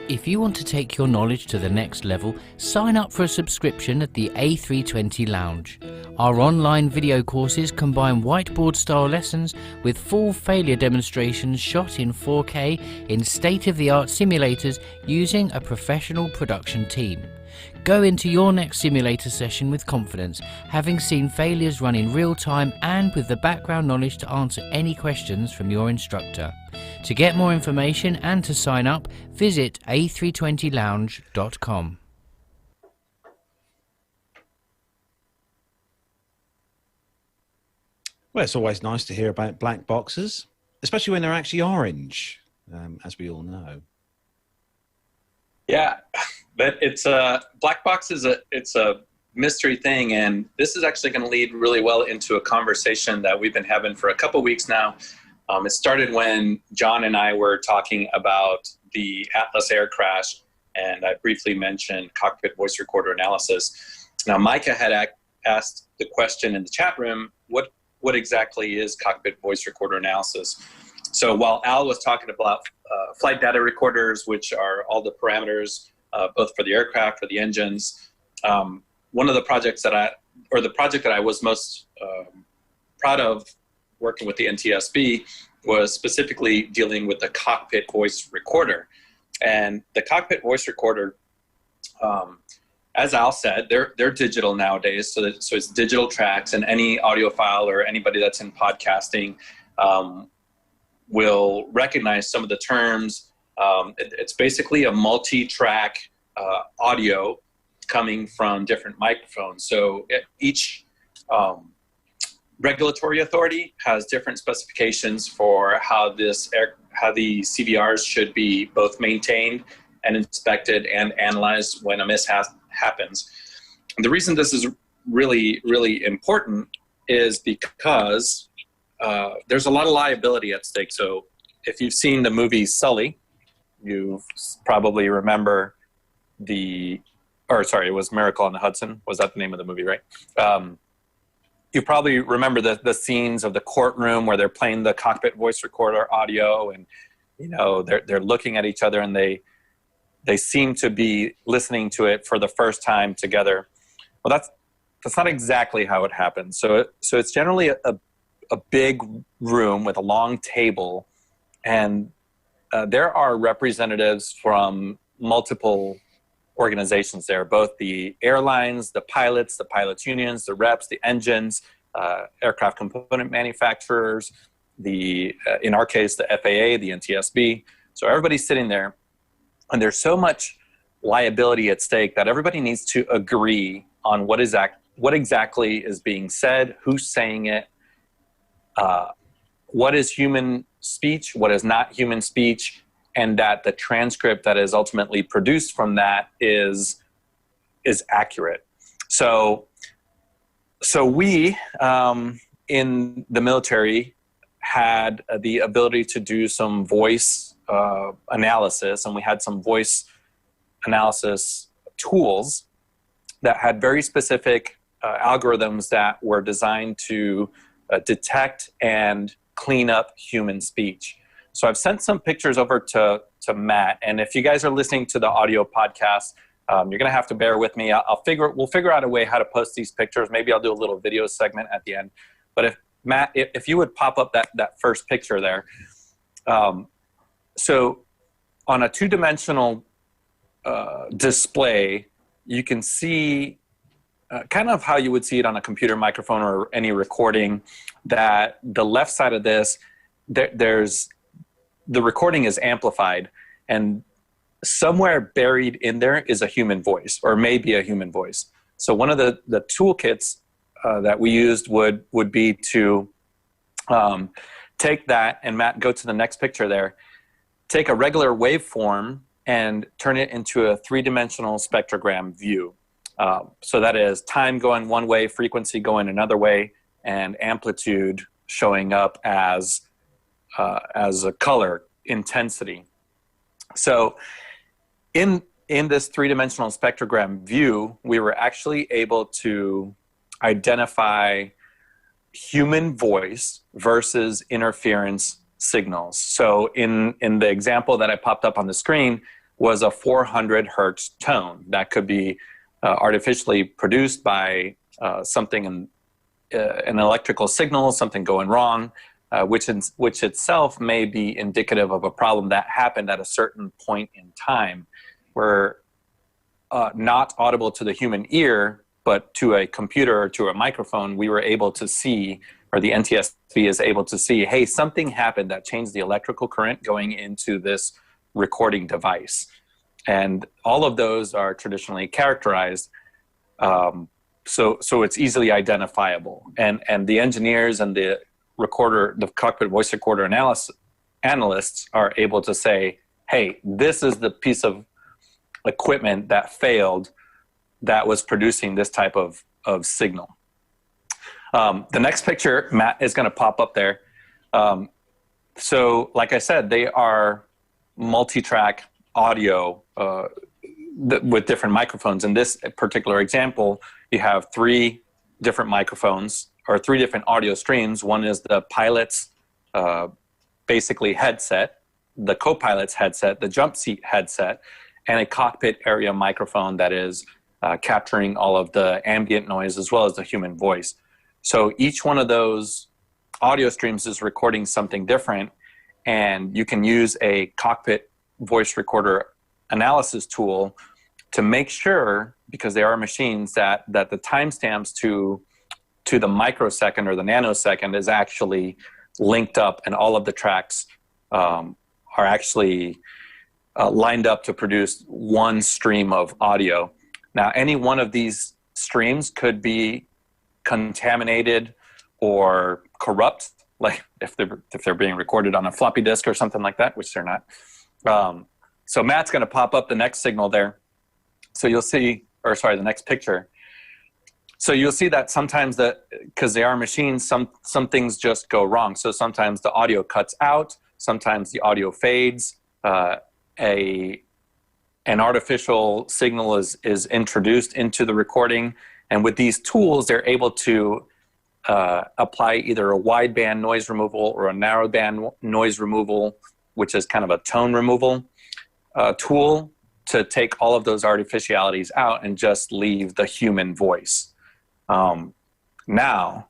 Speaker 6: If you want to take your knowledge to the next level, sign up for a subscription at the A320 Lounge. Our online video courses combine whiteboard-style lessons with full failure demonstrations shot in 4K in state-of-the-art simulators using a professional production team. Go into your next simulator session with confidence, having seen failures run in real time and with the background knowledge to answer any questions from your instructor. To get more information and to sign up, visit a320lounge.com.
Speaker 1: Well, it's always nice to hear about black boxes, especially when they're actually orange, as we all know.
Speaker 4: Yeah, but it's black box is it's a mystery thing, and this is actually going to lead really well into a conversation that we've been having for a couple weeks now. It started when John and I were talking about the Atlas air crash, and I briefly mentioned cockpit voice recorder analysis. Now, Micah had asked the question in the chat room, what exactly is cockpit voice recorder analysis? So while Al was talking about flight data recorders, which are all the parameters, both for the aircraft, for the engines, one of the projects the project that I was most proud of working with the NTSB was specifically dealing with the cockpit voice recorder. And the cockpit voice recorder, as Al said, they're digital nowadays. So it's digital tracks, and any audiophile or anybody that's in podcasting will recognize some of the terms. It's basically a multi-track audio coming from different microphones. So each regulatory authority has different specifications for how the CVRs should be both maintained and inspected and analyzed when a mishap happens. And the reason this is really, really important is because there's a lot of liability at stake. So if you've seen the movie Sully, you probably remember it was Miracle on the Hudson. Was that the name of the movie, right? You probably remember the scenes of the courtroom where they're playing the cockpit voice recorder audio, and you know they're looking at each other, and they seem to be listening to it for the first time together. Well, that's not exactly how it happens. So it's generally a big room with a long table, and there are representatives from multiple organizations there, both the airlines, the pilots unions, the reps, the engines, aircraft component manufacturers, in our case, the FAA, the NTSB. So everybody's sitting there, and there's so much liability at stake that everybody needs to agree on what exactly is being said, who's saying it, what is human speech, what is not human speech, and that the transcript that is ultimately produced from that is accurate. So we in the military had the ability to do some voice analysis, and we had some voice analysis tools that had very specific algorithms that were designed to detect and clean up human speech. So I've sent some pictures over to Matt, and if you guys are listening to the audio podcast, you're going to have to bear with me. We'll figure out a way how to post these pictures. Maybe I'll do a little video segment at the end. But if Matt, if you would pop up that first picture there. So on a two-dimensional display, you can see kind of how you would see it on a computer microphone or any recording, that the left side of this, there's the recording is amplified, and somewhere buried in there is a human voice, or maybe a human voice. So one of the toolkits that we used would be to take that, and Matt, go to the next picture there, take a regular waveform and turn it into a three-dimensional spectrogram view. So that is time going one way, frequency going another way, and amplitude showing up as a color intensity. So in this three-dimensional spectrogram view, we were actually able to identify human voice versus interference signals. So in the example that I popped up on the screen was a 400 hertz tone that could be artificially produced by something in an electrical signal, something going wrong, which itself may be indicative of a problem that happened at a certain point in time, where not audible to the human ear, but to a computer or to a microphone, we were able to see, or the NTSB is able to see, hey, something happened that changed the electrical current going into this recording device. And all of those are traditionally characterized, so it's easily identifiable. And the engineers and the cockpit voice recorder analysts are able to say, hey, this is the piece of equipment that failed that was producing this type of signal. The next picture, Matt, is going to pop up there. So like I said, they are multi-track audio with different microphones. In this particular example, you have three different microphones, or three different audio streams. One is the pilot's basically headset, the co-pilot's headset, the jump seat headset, and a cockpit area microphone that is capturing all of the ambient noise as well as the human voice. So each one of those audio streams is recording something different, and you can use a cockpit voice recorder analysis tool to make sure, because they are machines, that the timestamps to the microsecond or the nanosecond is actually linked up, and all of the tracks are actually lined up to produce one stream of audio. Now, any one of these streams could be contaminated or corrupt, like if they're being recorded on a floppy disk or something like that, which they're not. So Matt's going to pop up the next signal there. So you'll see, or sorry, the next picture. So you'll see that sometimes because they are machines, some things just go wrong. So sometimes the audio cuts out, sometimes the audio fades, an artificial signal is introduced into the recording. And with these tools, they're able to apply either a wideband noise removal or a narrowband noise removal, which is kind of a tone removal tool, to take all of those artificialities out and just leave the human voice. Now,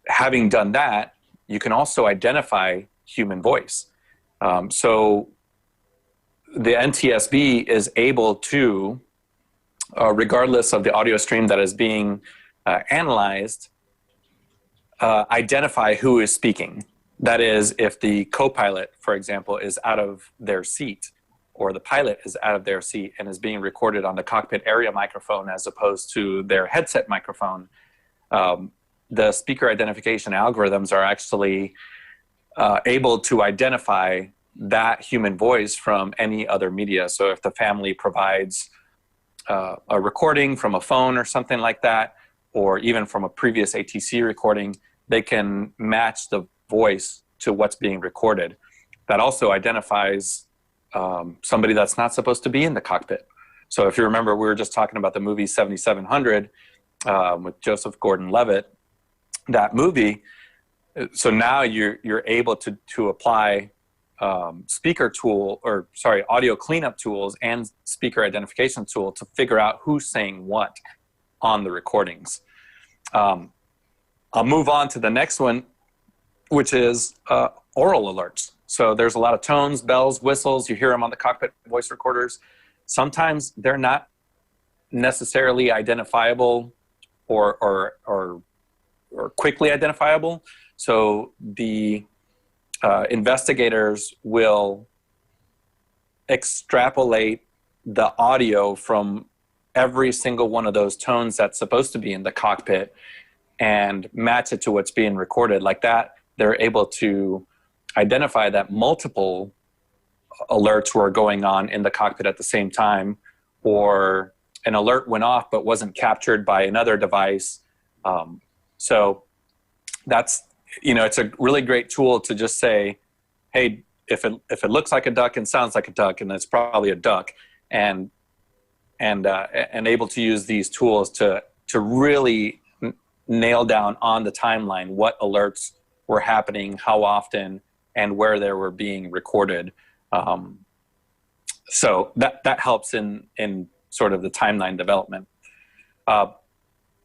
Speaker 4: having done that, you can also identify human voice. So the NTSB is able to, regardless of the audio stream that is being analyzed, identify who is speaking. That is, if the co-pilot, for example, is out of their seat, or the pilot is out of their seat and is being recorded on the cockpit area microphone as opposed to their headset microphone, the speaker identification algorithms are actually able to identify that human voice from any other media. So if the family provides a recording from a phone or something like that, or even from a previous ATC recording, they can match the voice to what's being recorded. That also identifies somebody that's not supposed to be in the cockpit. So if you remember, we were just talking about the movie 7700 with Joseph Gordon-Levitt, that movie. So now you're able to apply audio cleanup tools and speaker identification tool to figure out who's saying what on the recordings. I'll move on to the next one, which is oral alerts. So there's a lot of tones, bells, whistles. You hear them on the cockpit voice recorders. Sometimes they're not necessarily identifiable or quickly identifiable. So the investigators will extrapolate the audio from every single one of those tones that's supposed to be in the cockpit and match it to what's being recorded. Like that, they're able to identify that multiple alerts were going on in the cockpit at the same time, or an alert went off but wasn't captured by another device. So that's, it's a really great tool to just say, hey, if it looks like a duck and sounds like a duck, and it's probably a duck, and able to use these tools to really nail down on the timeline what alerts were happening, how often, and where they were being recorded. So that helps in sort of the timeline development.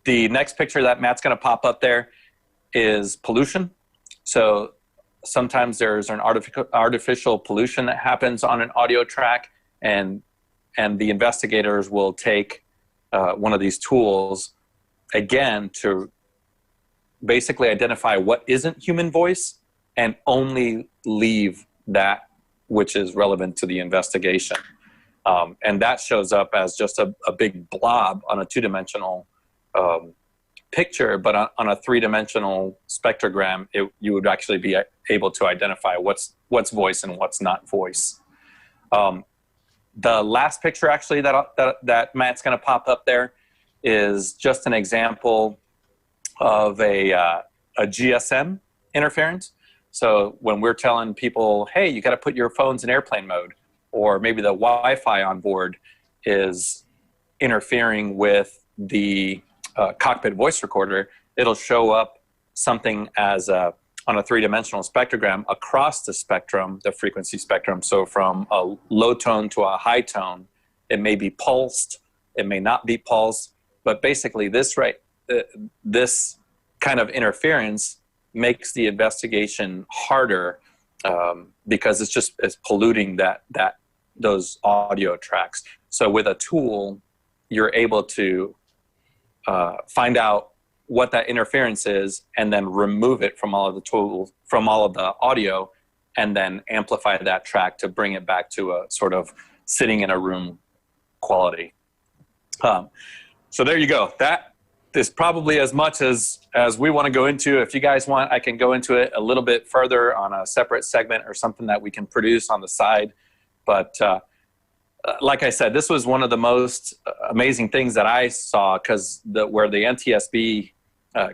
Speaker 4: The next picture that Matt's going to pop up there is pollution. So sometimes there's an artificial pollution that happens on an audio track, and the investigators will take one of these tools again to basically identify what isn't human voice and only leave that which is relevant to the investigation. And that shows up as just a big blob on a two-dimensional picture, but on a three-dimensional spectrogram, you would actually be able to identify what's voice and what's not voice. The last picture actually that Matt's going to pop up there is just an example of a GSM interference. So when we're telling people, hey, you got to put your phones in airplane mode, or maybe the Wi-Fi on board is interfering with the cockpit voice recorder, it'll show up something as on a three-dimensional spectrogram across the spectrum, the frequency spectrum. So from a low tone to a high tone, it may be pulsed, it may not be pulsed, but basically this kind of interference makes the investigation harder because it's polluting those audio tracks. So with a tool, you're able to find out what that interference is and then remove it from all of the audio, and then amplify that track to bring it back to a sort of sitting in a room quality. So there you go. That is probably as much as we want to go into. If you guys want, I can go into it a little bit further on a separate segment or something that we can produce on the side. But like I said, this was one of the most amazing things that I saw, because where the NTSB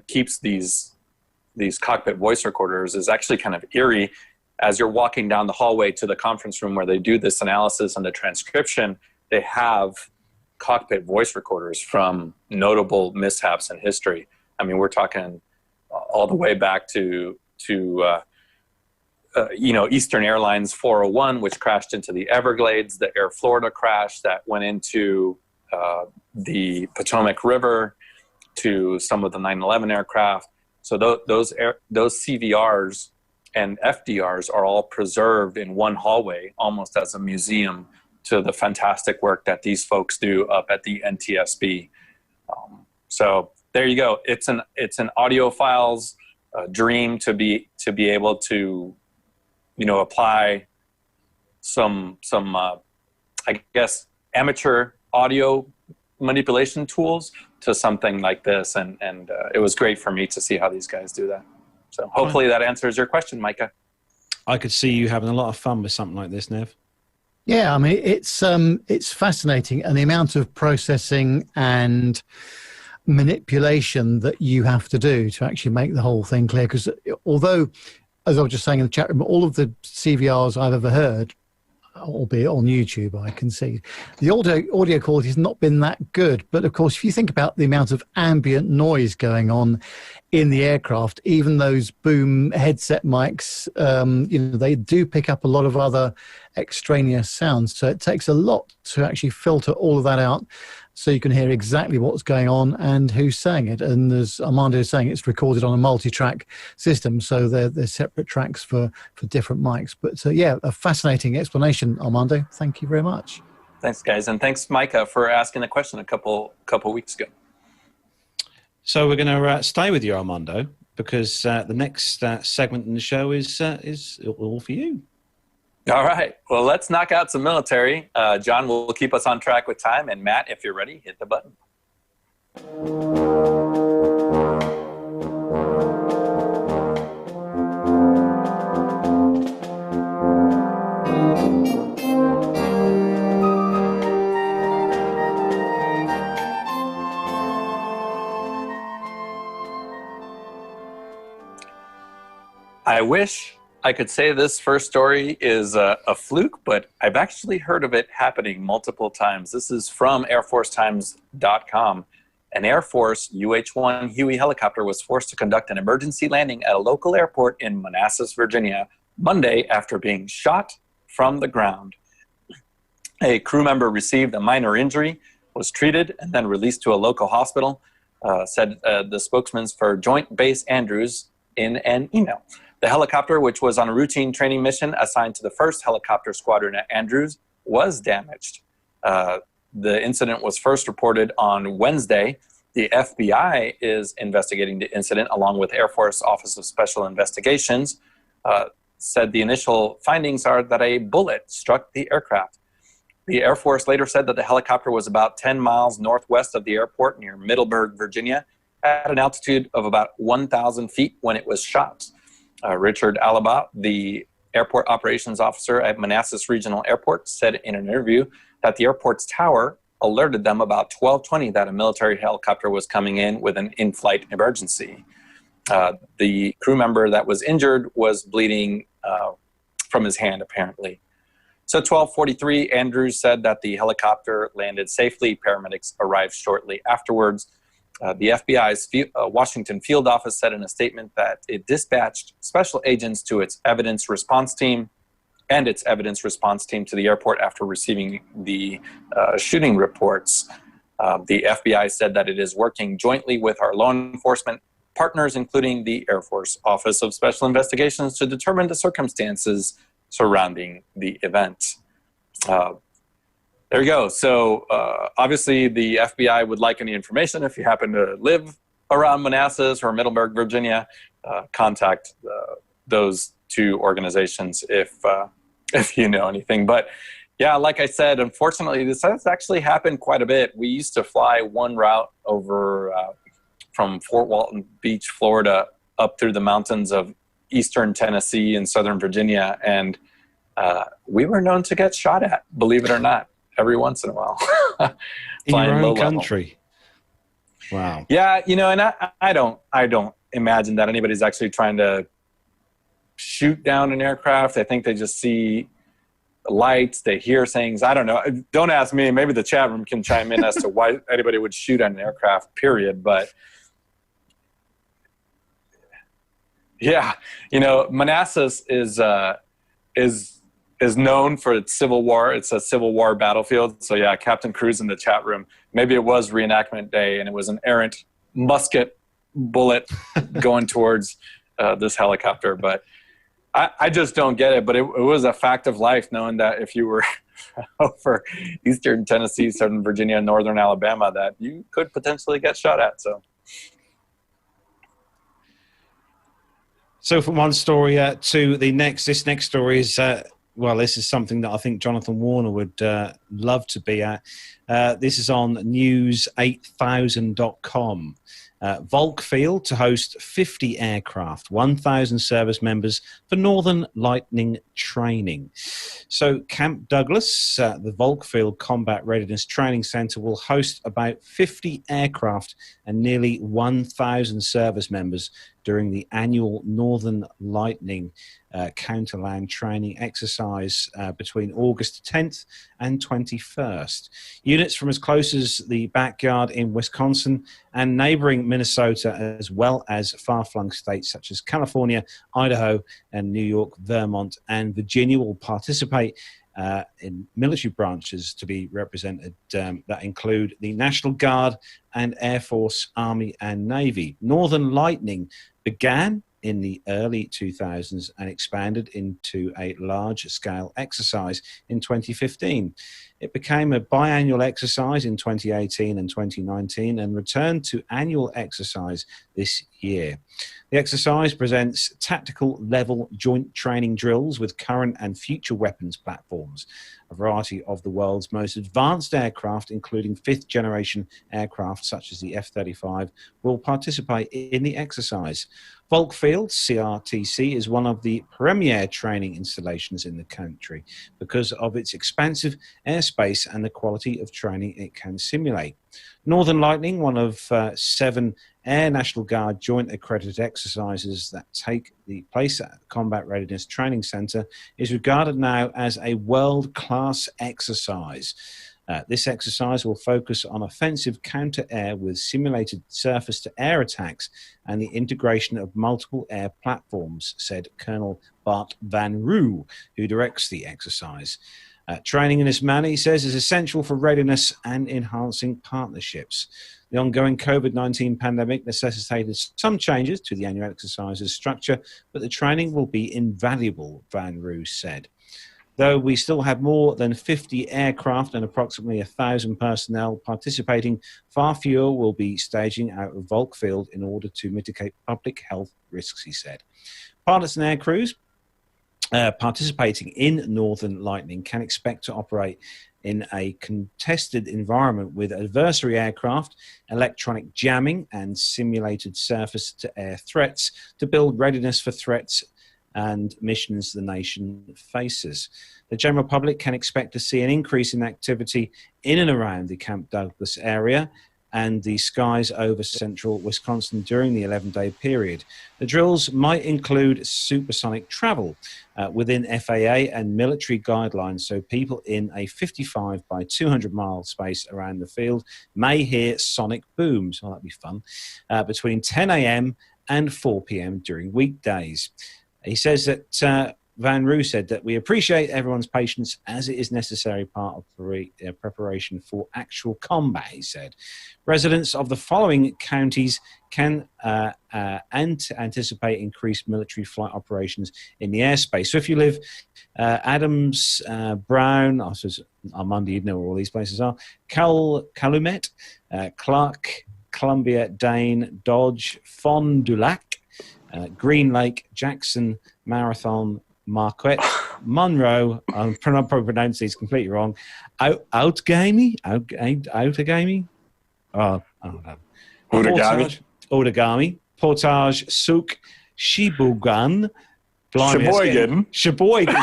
Speaker 4: keeps these cockpit voice recorders is actually kind of eerie. As you're walking down the hallway to the conference room where they do this analysis and the transcription, they have cockpit voice recorders from notable mishaps in history. I mean, we're talking all the way back to Eastern Airlines 401, which crashed into the Everglades, the Air Florida crash that went into the Potomac River, to some of the 9/11 aircraft. So those CVRs and FDRs are all preserved in one hallway, almost as a museum to the fantastic work that these folks do up at the NTSB. So there you go. It's an audiophile's dream to be able to, apply some I guess amateur audio manipulation tools to something like this, and it was great for me to see how these guys do that. So hopefully that answers your question, Micah.
Speaker 1: I could see you having a lot of fun with something like this, Nev.
Speaker 3: Yeah, I mean, it's fascinating, and the amount of processing and manipulation that you have to do to actually make the whole thing clear. Because although as I was just saying in the chat room, all of the CVRs I've ever heard, albeit on YouTube, I can see the audio quality has not been that good. But of course, if you think about the amount of ambient noise going on in the aircraft, even those boom headset mics, they do pick up a lot of other extraneous sounds. So it takes a lot to actually filter all of that out, so you can hear exactly what's going on and who's saying it. And as Armando is saying, it's recorded on a multi-track system, so they're separate tracks for different mics. But a fascinating explanation, Armando. Thank you very much.
Speaker 4: Thanks, guys, and thanks, Micah, for asking the question a couple weeks ago.
Speaker 1: So we're going to stay with you, Armando, because the next segment in the show is all for you.
Speaker 4: All right. Well, let's knock out some military. John will keep us on track with time. And Matt, if you're ready, hit the button. I wish I could say this first story is a fluke, but I've actually heard of it happening multiple times. This is from AirForceTimes.com. An Air Force UH-1 Huey helicopter was forced to conduct an emergency landing at a local airport in Manassas, Virginia, Monday after being shot from the ground. A crew member received a minor injury, was treated, and then released to a local hospital, said the spokesman for Joint Base Andrews in an email. The helicopter, which was on a routine training mission assigned to the 1st Helicopter Squadron at Andrews, was damaged. The incident was first reported on Wednesday. The FBI is investigating the incident along with Air Force Office of Special Investigations. Said the initial findings are that a bullet struck the aircraft. The Air Force later said that the helicopter was about 10 miles northwest of the airport near Middleburg, Virginia, at an altitude of about 1,000 feet when it was shot. Richard Alaba, the airport operations officer at Manassas Regional Airport, said in an interview that the airport's tower alerted them about 12:20 that a military helicopter was coming in with an in-flight emergency. The crew member that was injured was bleeding from his hand, apparently. So 12:43, Andrews said that the helicopter landed safely. Paramedics arrived shortly afterwards. The FBI's Washington field office said in a statement that it dispatched special agents to its evidence response team and its evidence response team to the airport after receiving the shooting reports. The FBI said that it is working jointly with our law enforcement partners, including the Air Force Office of Special Investigations, to determine the circumstances surrounding the event. There you go. So obviously the FBI would like any information. If you happen to live around Manassas or Middleburg, Virginia, contact those two organizations if you know anything. But yeah, like I said, unfortunately, this has actually happened quite a bit. We used to fly one route over from Fort Walton Beach, Florida, up through the mountains of eastern Tennessee and southern Virginia, and we were known to get shot at, believe it or not, every once in a while.
Speaker 1: In your own country. Wow.
Speaker 4: Yeah, and I don't imagine that anybody's actually trying to shoot down an aircraft. I think they just see lights, they hear things. I don't know. Don't ask me. Maybe the chat room can chime in as to why anybody would shoot at an aircraft, period. But yeah, Manassas is known for its Civil War. It's a Civil War battlefield. So yeah, Captain Cruz in the chat room, maybe it was reenactment day and it was an errant musket bullet going towards this helicopter. But I just don't get it. But it was a fact of life, knowing that if you were over eastern Tennessee, southern Virginia, northern Alabama, that you could potentially get shot at.
Speaker 1: So from one story to the next, this next story is, this is something that I think Jonathan Warner would love to be at. This is on news8000.com. Volk Field to host 50 aircraft, 1,000 service members for Northern Lightning training. So Camp Douglas, the Volk Field Combat Readiness Training Centre, will host about 50 aircraft and nearly 1,000 service members during the annual Northern Lightning counterland training exercise between August 10th and 21st. Units from as close as the backyard in Wisconsin and neighboring Minnesota, as well as far-flung states such as California, Idaho, and New York, Vermont, and Virginia will participate in military branches to be represented that include the National Guard and Air Force, Army, and Navy. Northern Lightning began in the early 2000s and expanded into a large-scale exercise in 2015. It became a biannual exercise in 2018 and 2019 and returned to annual exercise this year. The exercise presents tactical level joint training drills with current and future weapons platforms. A variety of the world's most advanced aircraft, including fifth-generation aircraft such as the F-35, will participate in the exercise. Volk Field, CRTC, is one of the premier training installations in the country because of its expansive airspace and the quality of training it can simulate. Northern Lightning, one of 7 Air National Guard joint accredited exercises that take the place at the Combat Readiness Training Centre, is regarded now as a world-class exercise. This exercise will focus on offensive counter-air with simulated surface-to-air attacks and the integration of multiple air platforms, said Colonel Bart Van Roo, who directs the exercise. Training in this manner, he says, is essential for readiness and enhancing partnerships. The ongoing COVID-19 pandemic necessitated some changes to the annual exercises structure, but the training will be invaluable, Van Roo said. Though we still have more than 50 aircraft and approximately 1,000 personnel participating, far fewer will be staging out of Volk Field in order to mitigate public health risks, he said. Pilots and air crews participating in Northern Lightning can expect to operate in a contested environment with adversary aircraft, electronic jamming, and simulated surface-to-air threats to build readiness for threats and missions the nation faces. The general public can expect to see an increase in activity in and around the Camp Douglas area and the skies over central Wisconsin during the 11-day period. The drills might include supersonic travel within FAA and military guidelines, so people in a 55 by 200-mile space around the field may hear sonic booms. Oh, that'd be fun. Between 10 a.m. and 4 p.m. during weekdays. He says that Van Roo said that we appreciate everyone's patience as it is necessary part of preparation for actual combat, he said. Residents of the following counties can anticipate increased military flight operations in the airspace. So if you live Adams, Brown, I suppose Armando, you'd know where all these places are, Calumet, Clark, Columbia, Dane, Dodge, Fond du Lac, Green Lake, Jackson, Marathon, Marquette, Monroe, I'm probably pronouncing these completely wrong, Outagami? Oh, I don't know. Outagamie, Portage, Souk, Sheboygan, Sheboygan, Trempealeau,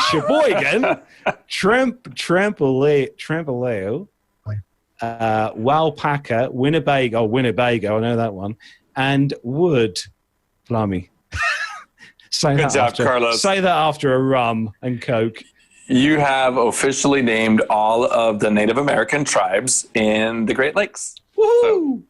Speaker 1: Walpaca, Winnebago, I know that one, and Wood, blimey.
Speaker 4: Good job, Carlos.
Speaker 1: Say that after a rum and Coke.
Speaker 4: You have officially named all of the Native American tribes in the Great Lakes.
Speaker 1: Woohoo!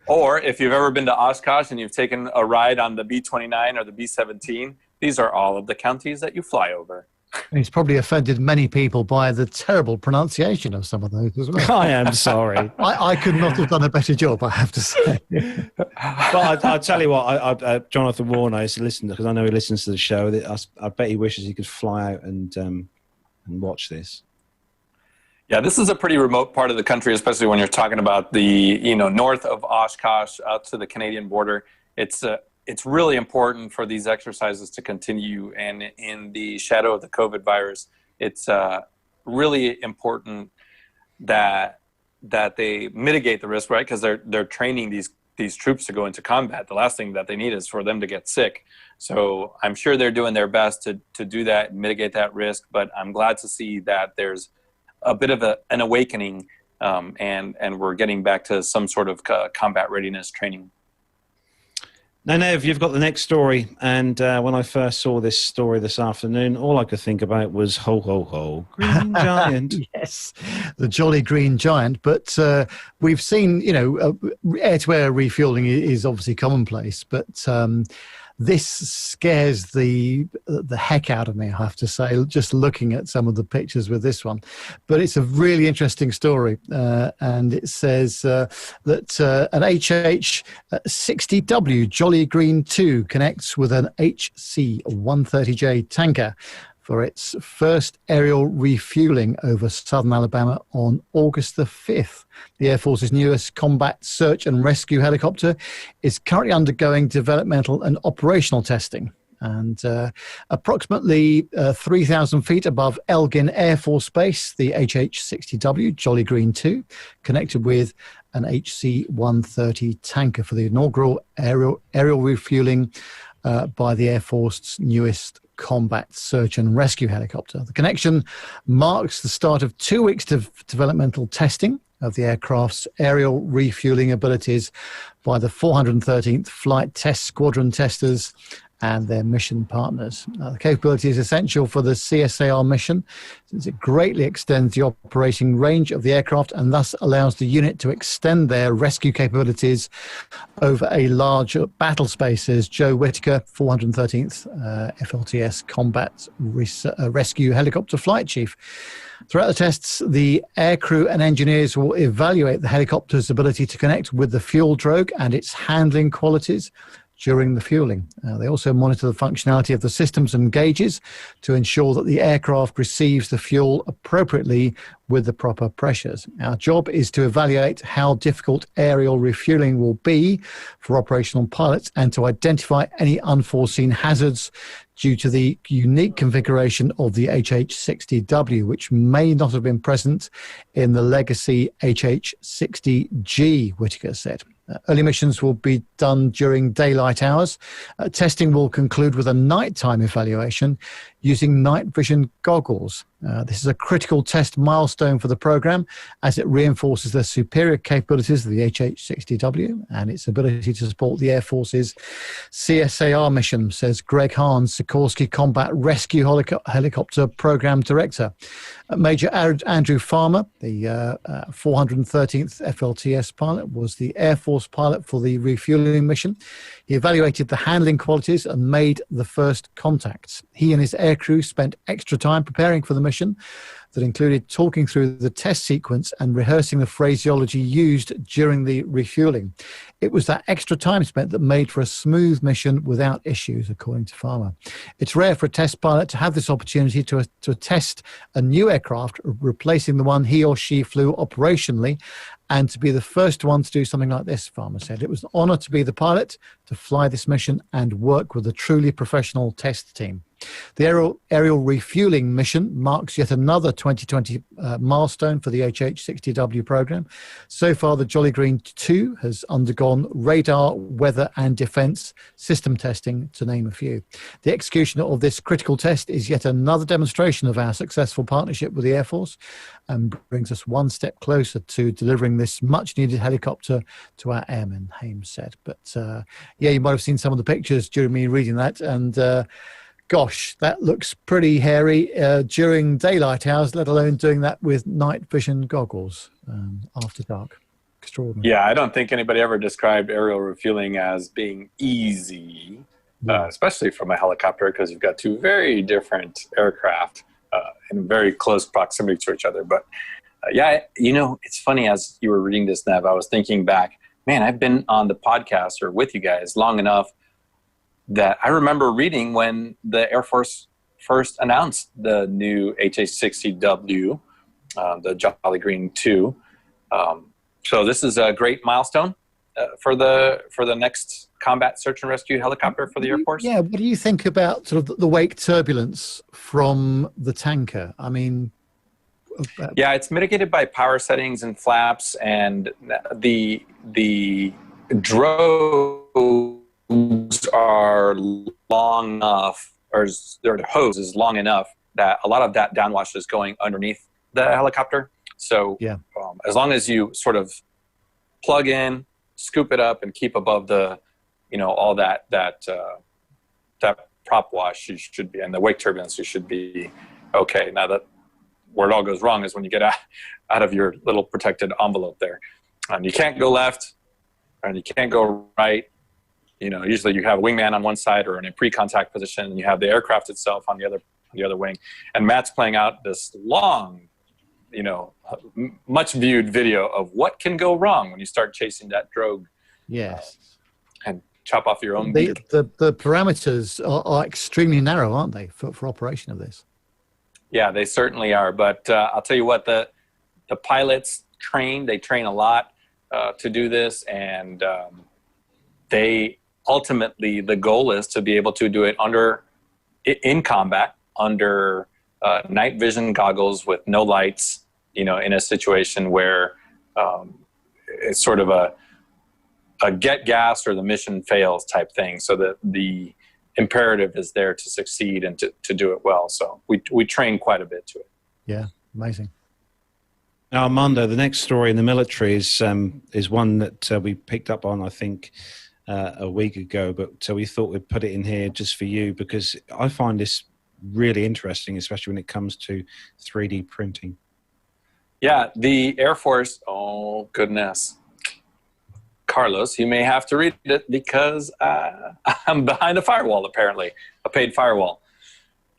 Speaker 4: Or if you've ever been to Oshkosh and you've taken a ride on the B-29 or the B-17, these are all of the counties that you fly over.
Speaker 3: He's probably offended many people by the terrible pronunciation of some of those as well.
Speaker 1: I am sorry.
Speaker 3: I could not have done a better job, I have to say.
Speaker 1: But I'll tell you what, Jonathan Warner used to listen, because I know he listens to the show. I bet he wishes he could fly out and watch this.
Speaker 4: Yeah, this is a pretty remote part of the country, especially when you're talking about the north of Oshkosh out to the Canadian border. It's really important for these exercises to continue, and in the shadow of the COVID virus, it's really important that they mitigate the risk, right? Because they're training these troops to go into combat. The last thing that they need is for them to get sick. So I'm sure they're doing their best to do that and mitigate that risk. But I'm glad to see that there's a bit of an awakening, and we're getting back to some sort of combat readiness training.
Speaker 1: Now, Nev, you've got the next story. And when I first saw this story this afternoon, all I could think about was ho, ho, ho, green giant.
Speaker 3: Yes, the jolly green giant. But we've seen, air-to-air refueling is obviously commonplace, but this scares the heck out of me, I have to say, just looking at some of the pictures with this one. But it's a really interesting story, and it says that an HH-60W Jolly Green 2 connects with an HC-130J tanker for its first aerial refueling over southern Alabama on August the 5th. The Air Force's newest combat search and rescue helicopter is currently undergoing developmental and operational testing. And approximately 3,000 feet above Elgin Air Force Base, the HH-60W Jolly Green 2 connected with an HC-130 tanker for the inaugural aerial refueling by the Air Force's newest combat search and rescue helicopter. The connection marks the start of 2 weeks of developmental testing of the aircraft's aerial refueling abilities by the 413th Flight Test Squadron testers and their mission partners. The capability is essential for the CSAR mission since it greatly extends the operating range of the aircraft and thus allows the unit to extend their rescue capabilities over a large battle space, says Joe Whitaker, 413th FLTS Combat Rescue Helicopter Flight Chief. Throughout the tests, the aircrew and engineers will evaluate the helicopter's ability to connect with the fuel drogue and its handling qualities during the fueling. They also monitor the functionality of the systems and gauges to ensure that the aircraft receives the fuel appropriately with the proper pressures. Our job is to evaluate how difficult aerial refueling will be for operational pilots and to identify any unforeseen hazards due to the unique configuration of the HH-60W, which may not have been present in the legacy HH-60G, Whitaker said. Early missions will be done during daylight hours. Testing will conclude with a nighttime evaluation using night vision goggles. This is a critical test milestone for the program as it reinforces the superior capabilities of the HH-60W and its ability to support the Air Force's CSAR mission, says Greg Hahn, Sikorsky Combat Rescue Helicopter Program Director. Major Andrew Farmer, the 413th FLTS pilot, was the Air Force pilot for the refueling mission. He evaluated the handling qualities and made the first contacts. He and his aircrew spent extra time preparing for the mission that included talking through the test sequence and rehearsing the phraseology used during the refueling. It was that extra time spent that made for a smooth mission without issues, according to Farmer. It's rare for a test pilot to have this opportunity to test a new aircraft, replacing the one he or she flew operationally, and to be the first one to do something like this, Farmer said. It was an honor to be the pilot, to fly this mission, and work with a truly professional test team. The aerial refueling mission marks yet another 2020 milestone for the HH-60W program. So far, the Jolly Green 2 has undergone radar, weather, and defense system testing, to name a few. The execution of this critical test is yet another demonstration of our successful partnership with the Air Force and brings us one step closer to delivering this much-needed helicopter to our airmen, Hames said. But, yeah, you might have seen some of the pictures during me reading that, and gosh, that looks pretty hairy during daylight hours, let alone doing that with night vision goggles after dark. Extraordinary.
Speaker 4: Yeah, I don't think anybody ever described aerial refueling as being easy, especially from a helicopter, because you've got two very different aircraft in very close proximity to each other. But yeah, you know, it's funny, as you were reading this, Nev, I was thinking back, man, I've been on the podcast or with you guys long enough that I remember reading when the Air Force first announced the new HH-60W, the Jolly Green 2. So this is a great milestone for the next combat search and rescue helicopter for the Air Force.
Speaker 3: Yeah, what do you think about sort of the wake turbulence from the tanker? I mean,
Speaker 4: yeah, it's mitigated by power settings and flaps, and the drones are long enough, or their hose is long enough that a lot of that downwash is going underneath the helicopter. So as long as you sort of plug in, scoop it up, and keep above the, all that prop wash, you should be, and the wake turbulence, you should be okay. Now, that where it all goes wrong is when you get out of your little protected envelope there. You can't go left, and you can't go right. Usually you have a wingman on one side or in a pre-contact position, and you have the aircraft itself on the other wing. And Matt's playing out this long, much viewed video of what can go wrong when you start chasing that drogue.
Speaker 3: Yes.
Speaker 4: And chop off your own
Speaker 3: the
Speaker 4: beard.
Speaker 3: the parameters are extremely narrow, aren't they, for operation of this?
Speaker 4: Yeah, they certainly are. But I'll tell you what, the pilots train a lot to do this, and they ultimately, the goal is to be able to do it in combat under night vision goggles with no lights, in a situation where it's sort of a get gas or the mission fails type thing. So that the imperative is there to succeed and to do it well. So we train quite a bit to it.
Speaker 3: Yeah, amazing.
Speaker 1: Now, Armando, the next story in the military is one that we picked up on, I think, a week ago, but we thought we'd put it in here just for you because I find this really interesting, especially when it comes to 3D printing. Yeah, the Air Force, oh goodness. Carlos, you may have to read it because I'm behind a firewall, apparently, a paid firewall.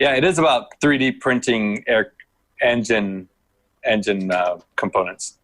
Speaker 1: Yeah, it is about 3D printing engine components.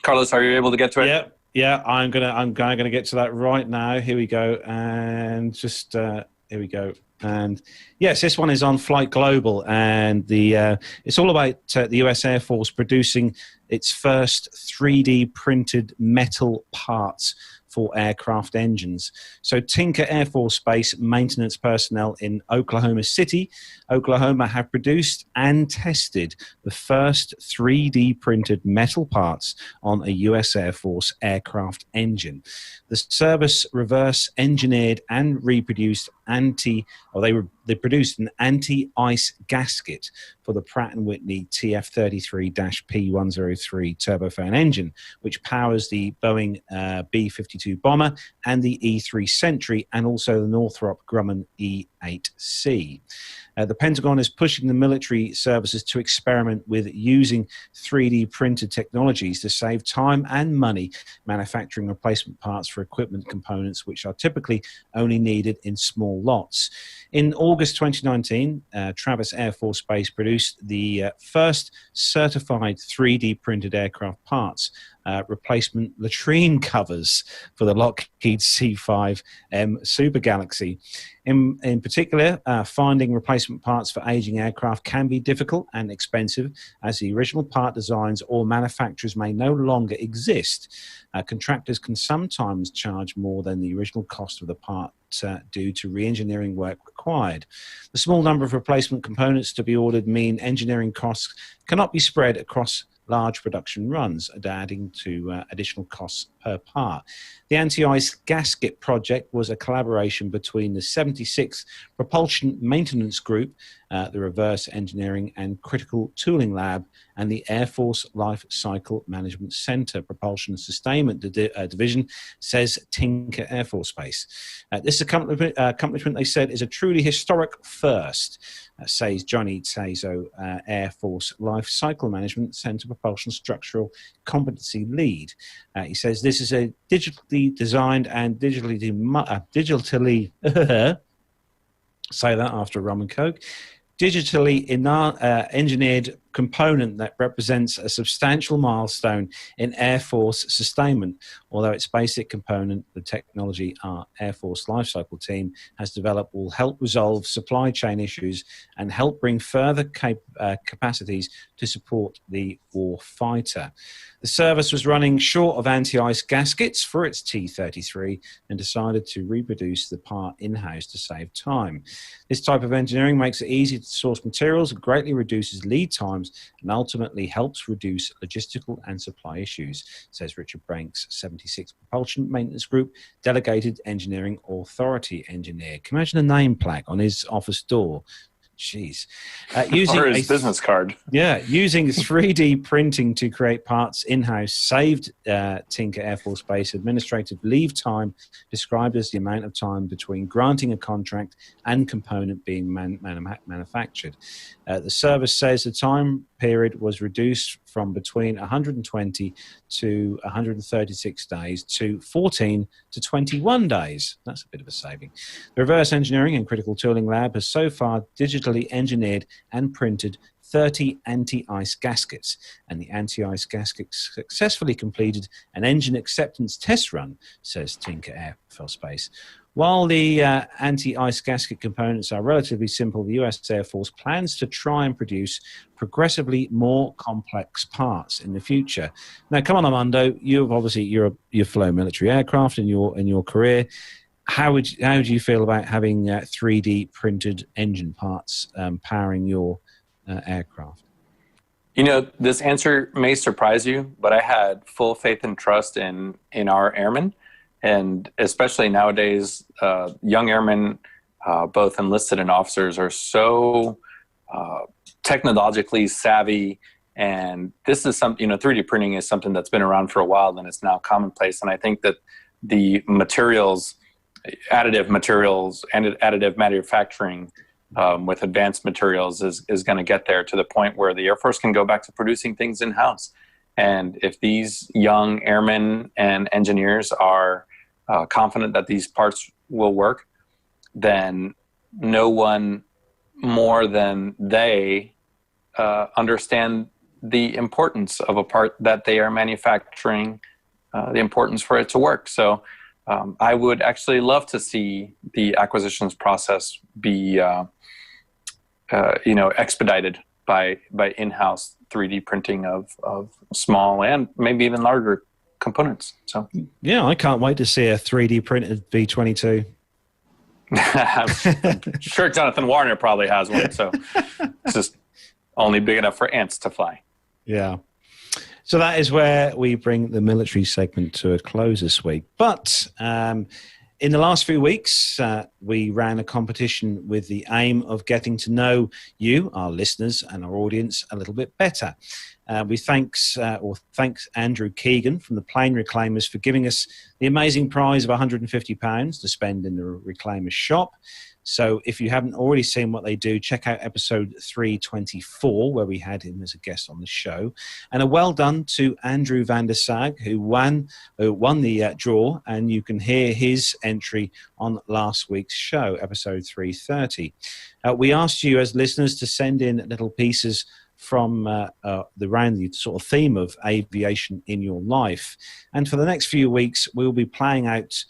Speaker 1: Carlos, are you able to get to it? Yeah, I'm gonna get to that right now. Here we go, and just here we go. And yes, this one is on Flight Global, and it's all about the US Air Force producing its first 3D printed metal parts for aircraft engines. So Tinker Air Force Base maintenance personnel in Oklahoma City, Oklahoma, have produced and tested the first 3D printed metal parts on a US Air Force aircraft engine. The service reverse engineered and reproduced they produced an anti-ice gasket for the Pratt & Whitney TF33-P103 turbofan engine, which powers the Boeing B-52 bomber and the E-3 Sentry, and also the Northrop Grumman E-8C. The Pentagon is pushing the military services to experiment with using 3D printed technologies to save time and money manufacturing replacement parts for equipment components which are typically only needed in small lots. In August 2019, Travis Air Force Base produced the first certified 3D printed aircraft parts, replacement latrine covers for the Lockheed C-5M Super Galaxy. In particular, finding replacement parts for aging aircraft can be difficult and expensive, as the original part designs or manufacturers may no longer exist. Contractors can sometimes charge more than the original cost of the part due to re-engineering work required. The small number of replacement components to be ordered mean engineering costs cannot be spread across large production runs, adding to additional costs per part. The anti-ice gasket project was a collaboration between the 76th Propulsion Maintenance Group, the Reverse Engineering and Critical Tooling Lab, and the Air Force Life Cycle Management Center Propulsion Sustainment Division, says Tinker Air Force Base. This accomplishment, they said, is a truly historic first, says Johnny Tazo, Air Force Life Cycle Management Center Propulsion Structural Competency Lead. He says this is a digitally designed and digitally say that after rum and coke, digitally engineered component that represents a substantial milestone in Air Force sustainment. Although its basic component, the technology our Air Force Lifecycle team has developed, will help resolve supply chain issues and help bring further capacities to support the war fighter. The service was running short of anti-ice gaskets for its T-33 and decided to reproduce the part in-house to save time. This type of engineering makes it easy to source materials and greatly reduces lead times times and ultimately helps reduce logistical and supply issues, says Richard Branks, 76 Propulsion Maintenance Group Delegated Engineering Authority Engineer. Can you imagine a name plaque on his office door? Jeez.
Speaker 4: Or his business card.
Speaker 1: Yeah, using 3D printing to create parts in-house saved Tinker Air Force Base administrative leave time, described as the amount of time between granting a contract and component being manufactured. The service says the time period was reduced from between 120 to 136 days to 14 to 21 days. That's a bit of a saving. The Reverse Engineering and Critical Tooling Lab has so far digitally engineered and printed 30 anti-ice gaskets, and the anti-ice gaskets successfully completed an engine acceptance test run, says Tinker Air Force Base. While the anti-ice gasket components are relatively simple, the US Air Force plans to try and produce progressively more complex parts in the future. Now, come on, Armando, you've flown military aircraft in your career. How do you feel about having 3D printed engine parts powering your aircraft?
Speaker 4: You know, this answer may surprise you, but I had full faith and trust in our airmen. And especially nowadays, young airmen, both enlisted and officers, are so technologically savvy. And this is 3D printing is something that's been around for a while, and it's now commonplace. And I think that the materials, additive materials and additive manufacturing with advanced materials is going to get there to the point where the Air Force can go back to producing things in-house. And if these young airmen and engineers are confident that these parts will work, then no one more than they understand the importance of a part that they are manufacturing, the importance for it to work. So I would actually love to see the acquisitions process be expedited by in-house 3D printing of small and maybe even larger components. So
Speaker 1: yeah, I can't wait to see a 3D printed V-22.
Speaker 4: I'm sure Jonathan Warner probably has one, so it's just only big enough for ants to fly.
Speaker 1: Yeah. So that is where we bring the military segment to a close this week. But in the last few weeks, we ran a competition with the aim of getting to know you, our listeners, and our audience a little bit better. We thanks Andrew Keegan from the Plane Reclaimers for giving us the amazing prize of £150 to spend in the Reclaimers shop. So if you haven't already seen what they do, check out episode 324, where we had him as a guest on the show. And a well done to Andrew van der Sag, who won the draw, and you can hear his entry on last week's show, episode 330. We asked you as listeners to send in little pieces from the sort of theme of aviation in your life. And for the next few weeks, we'll be playing out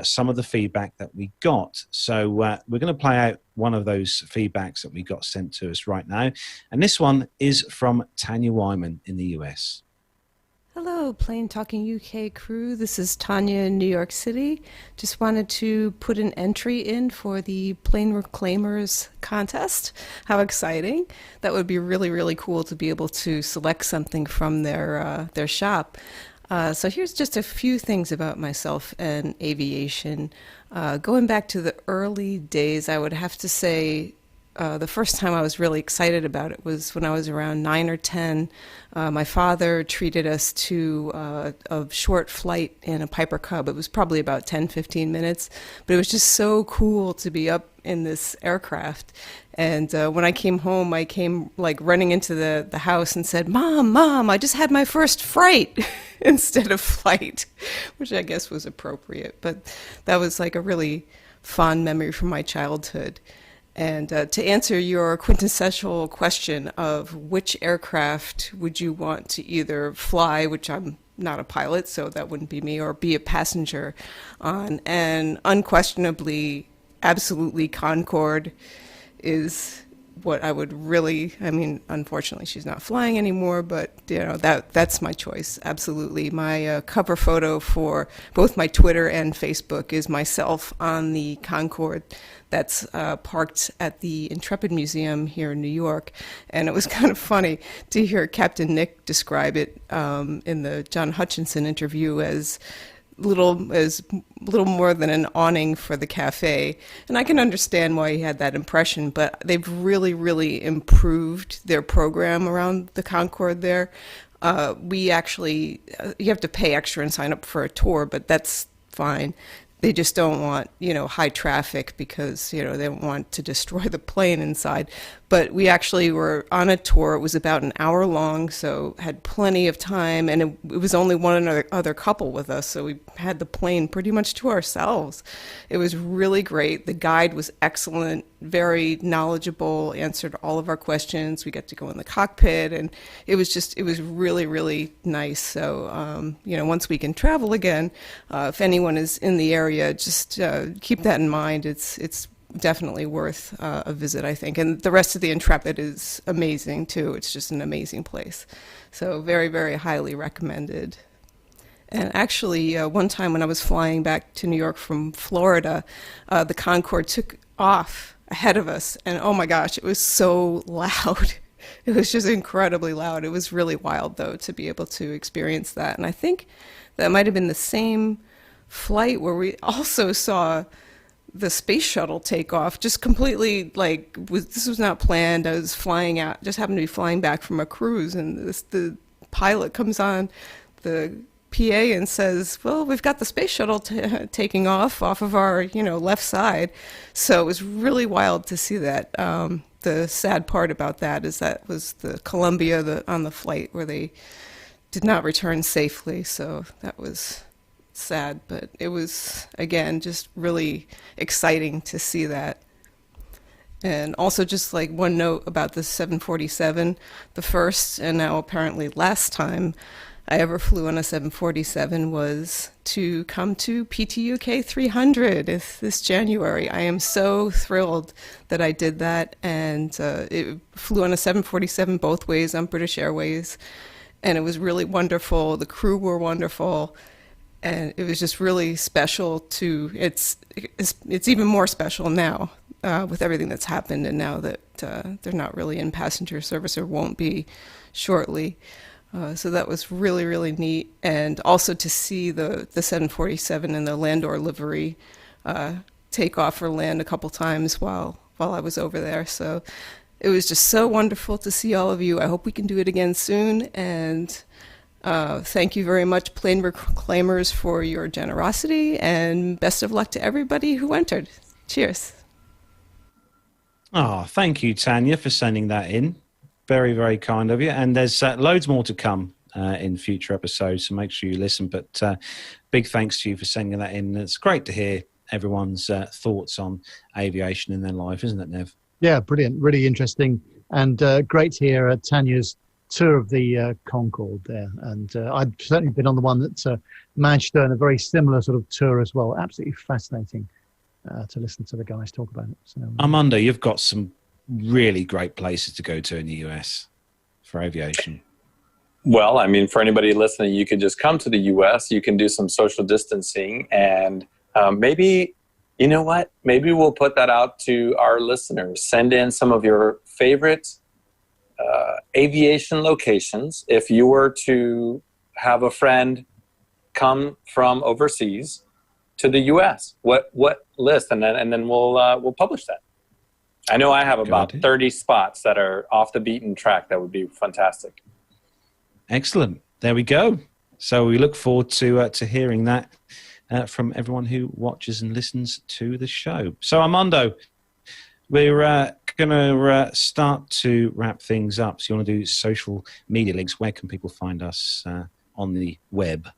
Speaker 1: some of the feedback that we got. So we're going to play out one of those feedbacks that we got sent to us right now. And this one is from Tanya Weinman in the US.
Speaker 7: Hello, Plane Talking UK crew. This is Tanya in New York City. Just wanted to put an entry in for the Plane Reclaimers contest. How exciting. That would be really, really cool to be able to select something from their shop. So here's just a few things about myself and aviation. Going back to the early days, I would have to say the first time I was really excited about it was when I was around 9 or 10. My father treated us to a short flight in a Piper Cub. It was probably about 10, 15 minutes, but it was just so cool to be up in this aircraft. And when I came home, I came like running into the house and said, Mom, I just had my first fright instead of flight, which I guess was appropriate. But that was like a really fond memory from my childhood. And to answer your quintessential question of which aircraft would you want to either fly, which I'm not a pilot, so that wouldn't be me, or be a passenger on, and unquestionably, absolutely Concorde is what I would really, I mean, unfortunately she's not flying anymore, but you know, that's my choice. Absolutely. My cover photo for both my Twitter and Facebook is myself on the Concorde that's parked at the Intrepid Museum here in New York. And it was kind of funny to hear Captain Nick describe it in the John Hutchinson interview as little more than an awning for the cafe. And I can understand why he had that impression, but they've really, really improved their program around the Concorde there. We actually, you have to pay extra and sign up for a tour, but that's fine. They just don't want, you know, high traffic because, you know, they don't want to destroy the plane inside. But we actually were on a tour. It was about an hour long, so had plenty of time. And it was only one other couple with us, so we had the plane pretty much to ourselves. It was really great. The guide was excellent, very knowledgeable, answered all of our questions. We got to go in the cockpit, and it was really, really nice. So, you know, once we can travel again, if anyone is in the area, just keep that in mind. It's definitely worth a visit, I think. And the rest of the Intrepid is amazing, too. It's just an amazing place. So very, very highly recommended. And actually, one time when I was flying back to New York from Florida, the Concorde took off ahead of us. And oh my gosh, it was so loud. It was just incredibly loud. It was really wild, though, to be able to experience that. And I think that might have been the same flight where we also saw the space shuttle take off, just completely this was not planned. I was flying out, just happened to be flying back from a cruise, and the pilot comes on the PA and says, "Well, we've got the space shuttle taking off of our, you know, left side." So it was really wild to see that. The sad part about that is that was the Columbia on the flight where they did not return safely. So that was sad, but it was, again, just really exciting to see that. And also just like one note about the 747, the first and now apparently last time I ever flew on a 747 was to come to PTUK 300 this January. I am so thrilled that I did that, and it flew on a 747 both ways on British Airways, and it was really wonderful. The crew were wonderful. And it was just really special it's even more special now with everything that's happened, and now that they're not really in passenger service or won't be shortly. So that was really, really neat. And also to see the 747 and the Landor livery take off or land a couple times while I was over there. So it was just so wonderful to see all of you. I hope we can do it again soon. And thank you very much, Plane Reclaimers, for your generosity, and best of luck to everybody who entered. Cheers.
Speaker 1: Oh, thank you, Tanya, for sending that in. Very, very kind of you. And there's loads more to come in future episodes, so make sure you listen. But big thanks to you for sending that in. It's great to hear everyone's thoughts on aviation in their life, isn't it, Nev?
Speaker 3: Yeah, brilliant. Really interesting. And great to hear Tanya's tour of the Concorde there. And I've certainly been on the one that managed to earn a very similar sort of tour as well. Absolutely fascinating to listen to the guys talk about it. So,
Speaker 1: Armando, you've got some really great places to go to in the US for aviation.
Speaker 4: Well, I mean, for anybody listening, you could just come to the US, you can do some social distancing, and maybe, you know what, maybe we'll put that out to our listeners. Send in some of your favorite aviation locations. If you were to have a friend come from overseas to the US, what list, and then we'll publish that. I know I have about 30 spots that are off the beaten track. That would be fantastic.
Speaker 1: Excellent. There we go. So we look forward to hearing that from everyone who watches and listens to the show. So Armando, we're going to start to wrap things up. So you want to do social media links. Where can people find us on the web?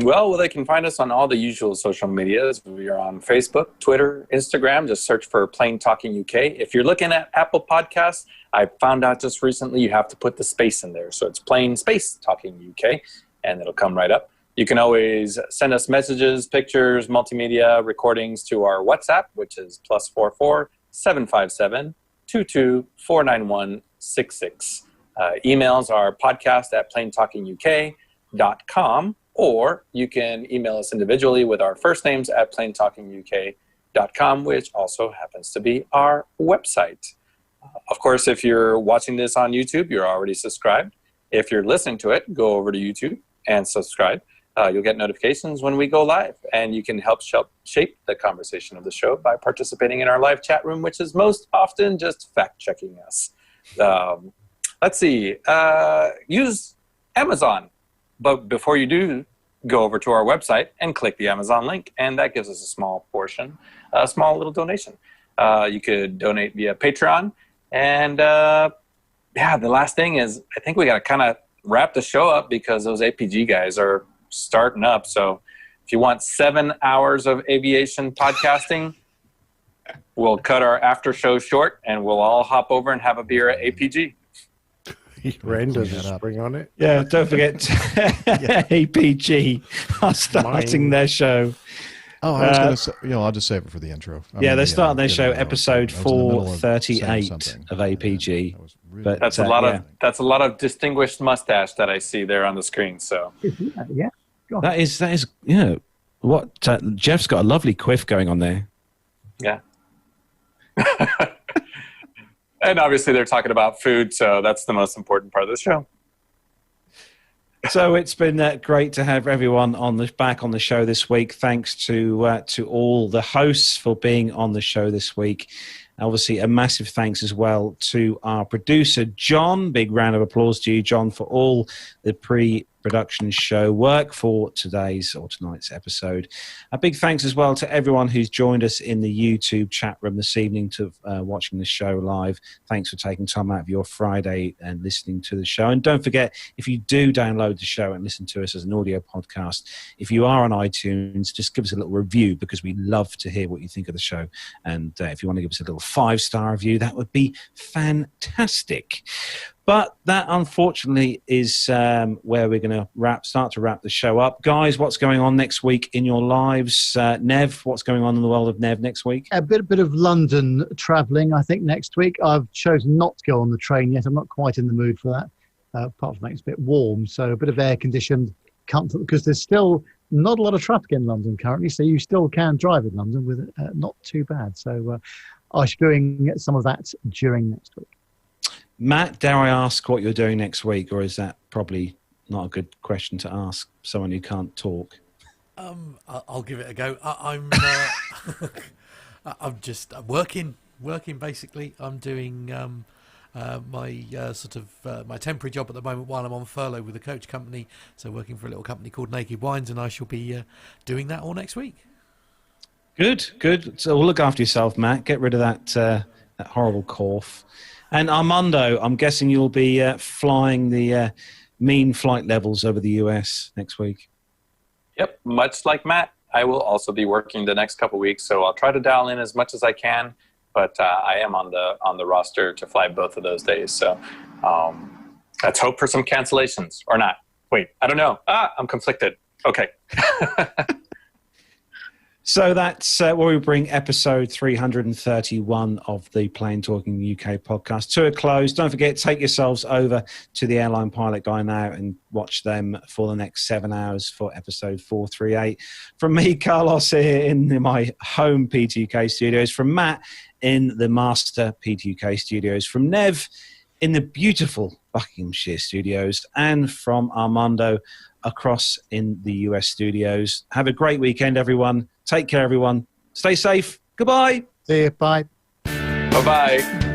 Speaker 4: Well, they can find us on all the usual social medias. We are on Facebook, Twitter, Instagram. Just search for Plane Talking UK. If you're looking at Apple Podcasts, I found out just recently you have to put the space in there. So it's Plane Space Talking UK, and it'll come right up. You can always send us messages, pictures, multimedia recordings to our WhatsApp, which is +44 757 888-222-491-66. Emails are podcast@planetalkinguk.com, or you can email us individually with our first names at planetalkinguk.com, which also happens to be our website. Of course, if you're watching this on YouTube, you're already subscribed. If you're listening to it, go over to YouTube and subscribe. You'll get notifications when we go live, and you can help shape the conversation of the show by participating in our live chat room, which is most often just fact-checking us. Let's see. Use Amazon. But before you do, go over to our website and click the Amazon link, and that gives us a small portion, a small little donation. You could donate via Patreon. And the last thing is, I think we got to kind of wrap the show up because those APG guys are starting up. So if you want 7 hours of aviation podcasting, we'll cut our after show short and we'll all hop over and have a beer at APG.
Speaker 8: Ren does a spring on it.
Speaker 1: Yeah, don't forget APG are starting their show.
Speaker 9: Oh, I was going to say, I'll just save it for the intro.
Speaker 1: They're starting their show, episode 438 of APG. But
Speaker 4: that's a lot of distinguished mustache that I see there on the screen. So
Speaker 3: Yeah.
Speaker 1: that is what Jeff's got a lovely quiff going on there.
Speaker 4: Yeah. And obviously they're talking about food, so that's the most important part of the show.
Speaker 1: So it's been great to have everyone back on the show this week. Thanks to all the hosts for being on the show this week. Obviously, a massive thanks as well to our producer, John. Big round of applause to you, John, for all the pre-production show work for today's or tonight's episode. A big thanks as well to everyone who's joined us in the YouTube chat room this evening to watching the show live. Thanks for taking time out of your Friday and listening to the show. And don't forget, if you do download the show and listen to us as an audio podcast, if you are on iTunes, just give us a little review because we love to hear what you think of the show. And if you want to give us a little 5-star review, that would be fantastic. But that, unfortunately, is where we're going to start to wrap the show up. Guys, what's going on next week in your lives? Nev, what's going on in the world of Nev next week?
Speaker 3: A bit of London travelling, I think, next week. I've chosen not to go on the train yet. I'm not quite in the mood for that, apart from it's a bit warm. So a bit of air-conditioned comfort, because there's still not a lot of traffic in London currently, so you still can drive in London with it not too bad. So I should be doing some of that during next week.
Speaker 1: Matt, dare I ask what you're doing next week, or is that probably not a good question to ask someone who can't talk?
Speaker 2: I'll give it a go. I'm just working basically. I'm doing my my temporary job at the moment while I'm on furlough with a coach company. So working for a little company called Naked Wines, and I shall be doing that all next week. Good. So we'll look after yourself, Matt. Get rid of that horrible cough. And Armando, I'm guessing you'll be flying the mean flight levels over the US next week.
Speaker 4: Yep, much like Matt, I will also be working the next couple of weeks, so I'll try to dial in as much as I can. But I am on the roster to fly both of those days. So let's hope for some cancellations or not. Wait, I don't know. I'm conflicted. Okay.
Speaker 1: So that's where we bring episode 331 of the Plane Talking UK podcast to a close. Don't forget, take yourselves over to the Airline Pilot Guy now and watch them for the next 7 hours for episode 438. From me, Carlos, here in my home PTUK studios. From Matt in the master PTUK studios. From Nev in the beautiful Buckinghamshire studios. And from Armando across in the US studios. Have a great weekend, everyone. Take care, everyone. Stay safe. Goodbye.
Speaker 3: See you. Bye.
Speaker 4: Bye-bye.